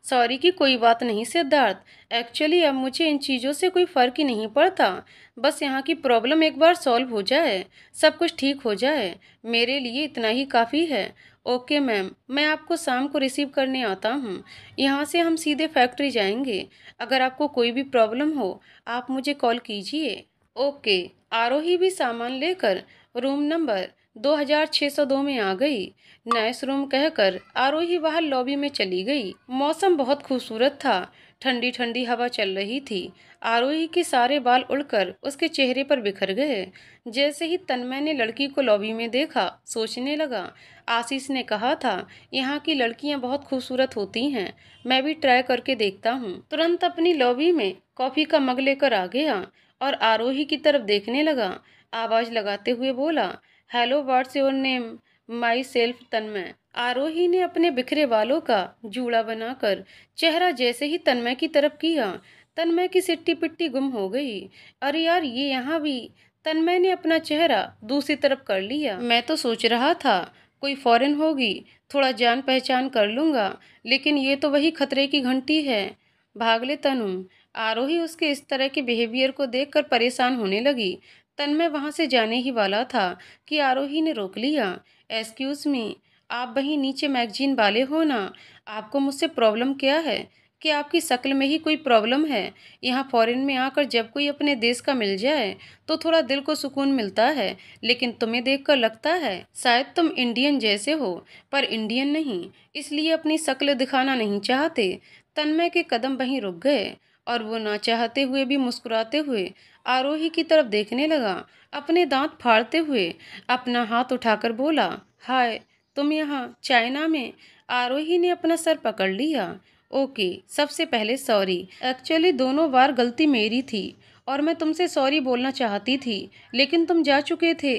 सॉरी की कोई बात नहीं सिद्धार्थ। एक्चुअली अब मुझे इन चीज़ों से कोई फ़र्क ही नहीं पड़ता। बस यहाँ की प्रॉब्लम एक बार सॉल्व हो जाए, सब कुछ ठीक हो जाए, मेरे लिए इतना ही काफ़ी है। ओके मैम, मैं आपको शाम को रिसीव करने आता हूँ। यहाँ से हम सीधे फैक्ट्री जाएंगे। अगर आपको कोई भी प्रॉब्लम हो, आप मुझे कॉल कीजिए। ओके। आरोही भी सामान लेकर रूम नंबर 2602 में आ गई। नाइस रूम कहकर आरोही बाहर लॉबी में चली गई। मौसम बहुत खूबसूरत था। ठंडी ठंडी हवा चल रही थी। आरोही के सारे बाल उड़कर उसके चेहरे पर बिखर गए। जैसे ही तन्मय ने लड़की को लॉबी में देखा, सोचने लगा, आशीष ने कहा था यहाँ की लड़कियाँ बहुत खूबसूरत होती हैं, मैं भी ट्राई करके देखता हूँ। तुरंत अपनी लॉबी में कॉफ़ी का मग लेकर आ गया और आरोही की तरफ देखने लगा। आवाज़ लगाते हुए बोला, hello, what's your name? My self Tanmay. Aarohi ने अपने बिखरे बालों का जूड़ा बनाकर चेहरा जैसे ही तन्मय की तरफ किया, तन्मय की सिट्टी पिट्टी गुम हो गई। अरे यार, ये यहाँ भी! तन्मय ने अपना चेहरा दूसरी तरफ कर लिया। मैं तो सोच रहा था कोई फॉरेन होगी, थोड़ा जान पहचान कर लूँगा, लेकिन ये तो वही खतरे की घंटी है। भाग ले तनु। आरोही उसके इस तरह के बिहेवियर को देखकर परेशान होने लगी। तन्मय वहाँ से जाने ही वाला था कि आरोही ने रोक लिया। एक्सक्यूज़ मी, आप वहीं नीचे मैगजीन वाले हो ना? आपको मुझसे प्रॉब्लम क्या है? कि आपकी शक्ल में ही कोई प्रॉब्लम है? यहाँ फॉरेन में आकर जब कोई अपने देश का मिल जाए तो थोड़ा दिल को सुकून मिलता है, लेकिन तुम्हें देखकर लगता है शायद तुम इंडियन जैसे हो, पर इंडियन नहीं, इसलिए अपनी शक्ल दिखाना नहीं चाहते। तन्मय के कदम वहीं रुक गए और वो ना चाहते हुए भी मुस्कुराते हुए आरोही की तरफ देखने लगा, अपने दांत फाड़ते हुए अपना हाथ उठाकर बोला, हाय, तुम यहाँ चाइना में? आरोही ने अपना सर पकड़ लिया। ओके, सबसे पहले सॉरी, एक्चुअली दोनों बार गलती मेरी थी और मैं तुमसे सॉरी बोलना चाहती थी, लेकिन तुम जा चुके थे।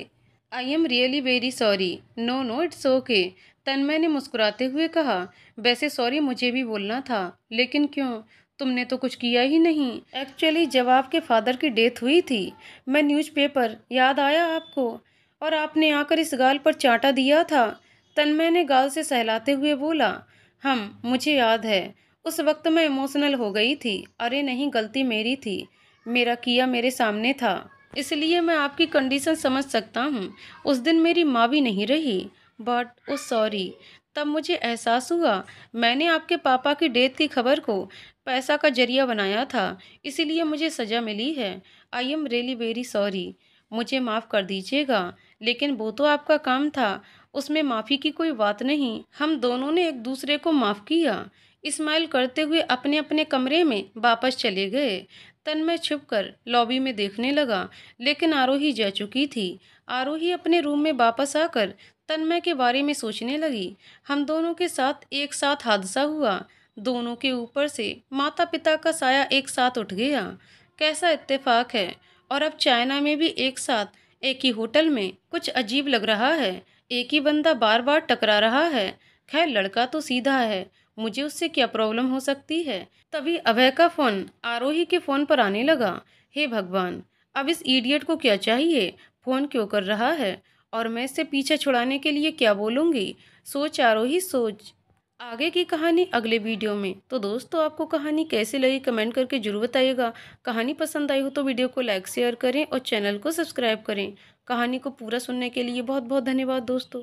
I am really very sorry. No no, it's okay, Tanmay ने मुस्कुराते हुए कहा। वैसे सॉरी मुझे भी बोलना था, लेकिन क्यों? तुमने तो कुछ किया ही नहीं। एक्चुअली जब आपके फादर की डेथ हुई थी, मैं न्यूज़पेपर, याद आया आपको? और आपने आकर इस गाल पर चांटा दिया था। तन्मय ने गाल से सहलाते हुए बोला। मुझे याद है, उस वक्त मैं इमोशनल हो गई थी। अरे नहीं, गलती मेरी थी, मेरा किया मेरे सामने था, इसलिए मैं आपकी कंडीशन समझ सकता हूँ। उस दिन मेरी माँ भी नहीं रही, बट उस सॉरी। तब मुझे एहसास हुआ मैंने आपके पापा की डेथ की खबर को पैसा का जरिया बनाया था, इसीलिए मुझे सज़ा मिली है। आई एम रियली वेरी सॉरी, मुझे माफ़ कर दीजिएगा, लेकिन वो तो आपका काम था, उसमें माफ़ी की कोई बात नहीं। हम दोनों ने एक दूसरे को माफ़ किया। स्माइल करते हुए अपने अपने कमरे में वापस चले गए। तन्मय छुपकर लॉबी में देखने लगा, लेकिन आरोही जा चुकी थी। आरोही अपने रूम में वापस आकर तन्मय के बारे में सोचने लगी। हम दोनों के साथ एक साथ हादसा हुआ, दोनों के ऊपर से माता पिता का साया एक साथ उठ गया। कैसा इत्तेफाक है, और अब चाइना में भी एक साथ एक ही होटल में। कुछ अजीब लग रहा है, एक ही बंदा बार बार टकरा रहा है। खैर, लड़का तो सीधा है, मुझे उससे क्या प्रॉब्लम हो सकती है। तभी अभय का फोन आरोही के फोन पर आने लगा। हे भगवान, अब इस इडियट को क्या चाहिए, फोन क्यों कर रहा है, और मैं इससे पीछे छुड़ाने के लिए क्या बोलूँगी। सोच आरोही सोच। आगे की कहानी अगले वीडियो में। तो दोस्तों, आपको कहानी कैसी लगी कमेंट करके जरूर बताइएगा। कहानी पसंद आई हो तो वीडियो को लाइक शेयर करें और चैनल को सब्सक्राइब करें। कहानी को पूरा सुनने के लिए बहुत बहुत धन्यवाद दोस्तों।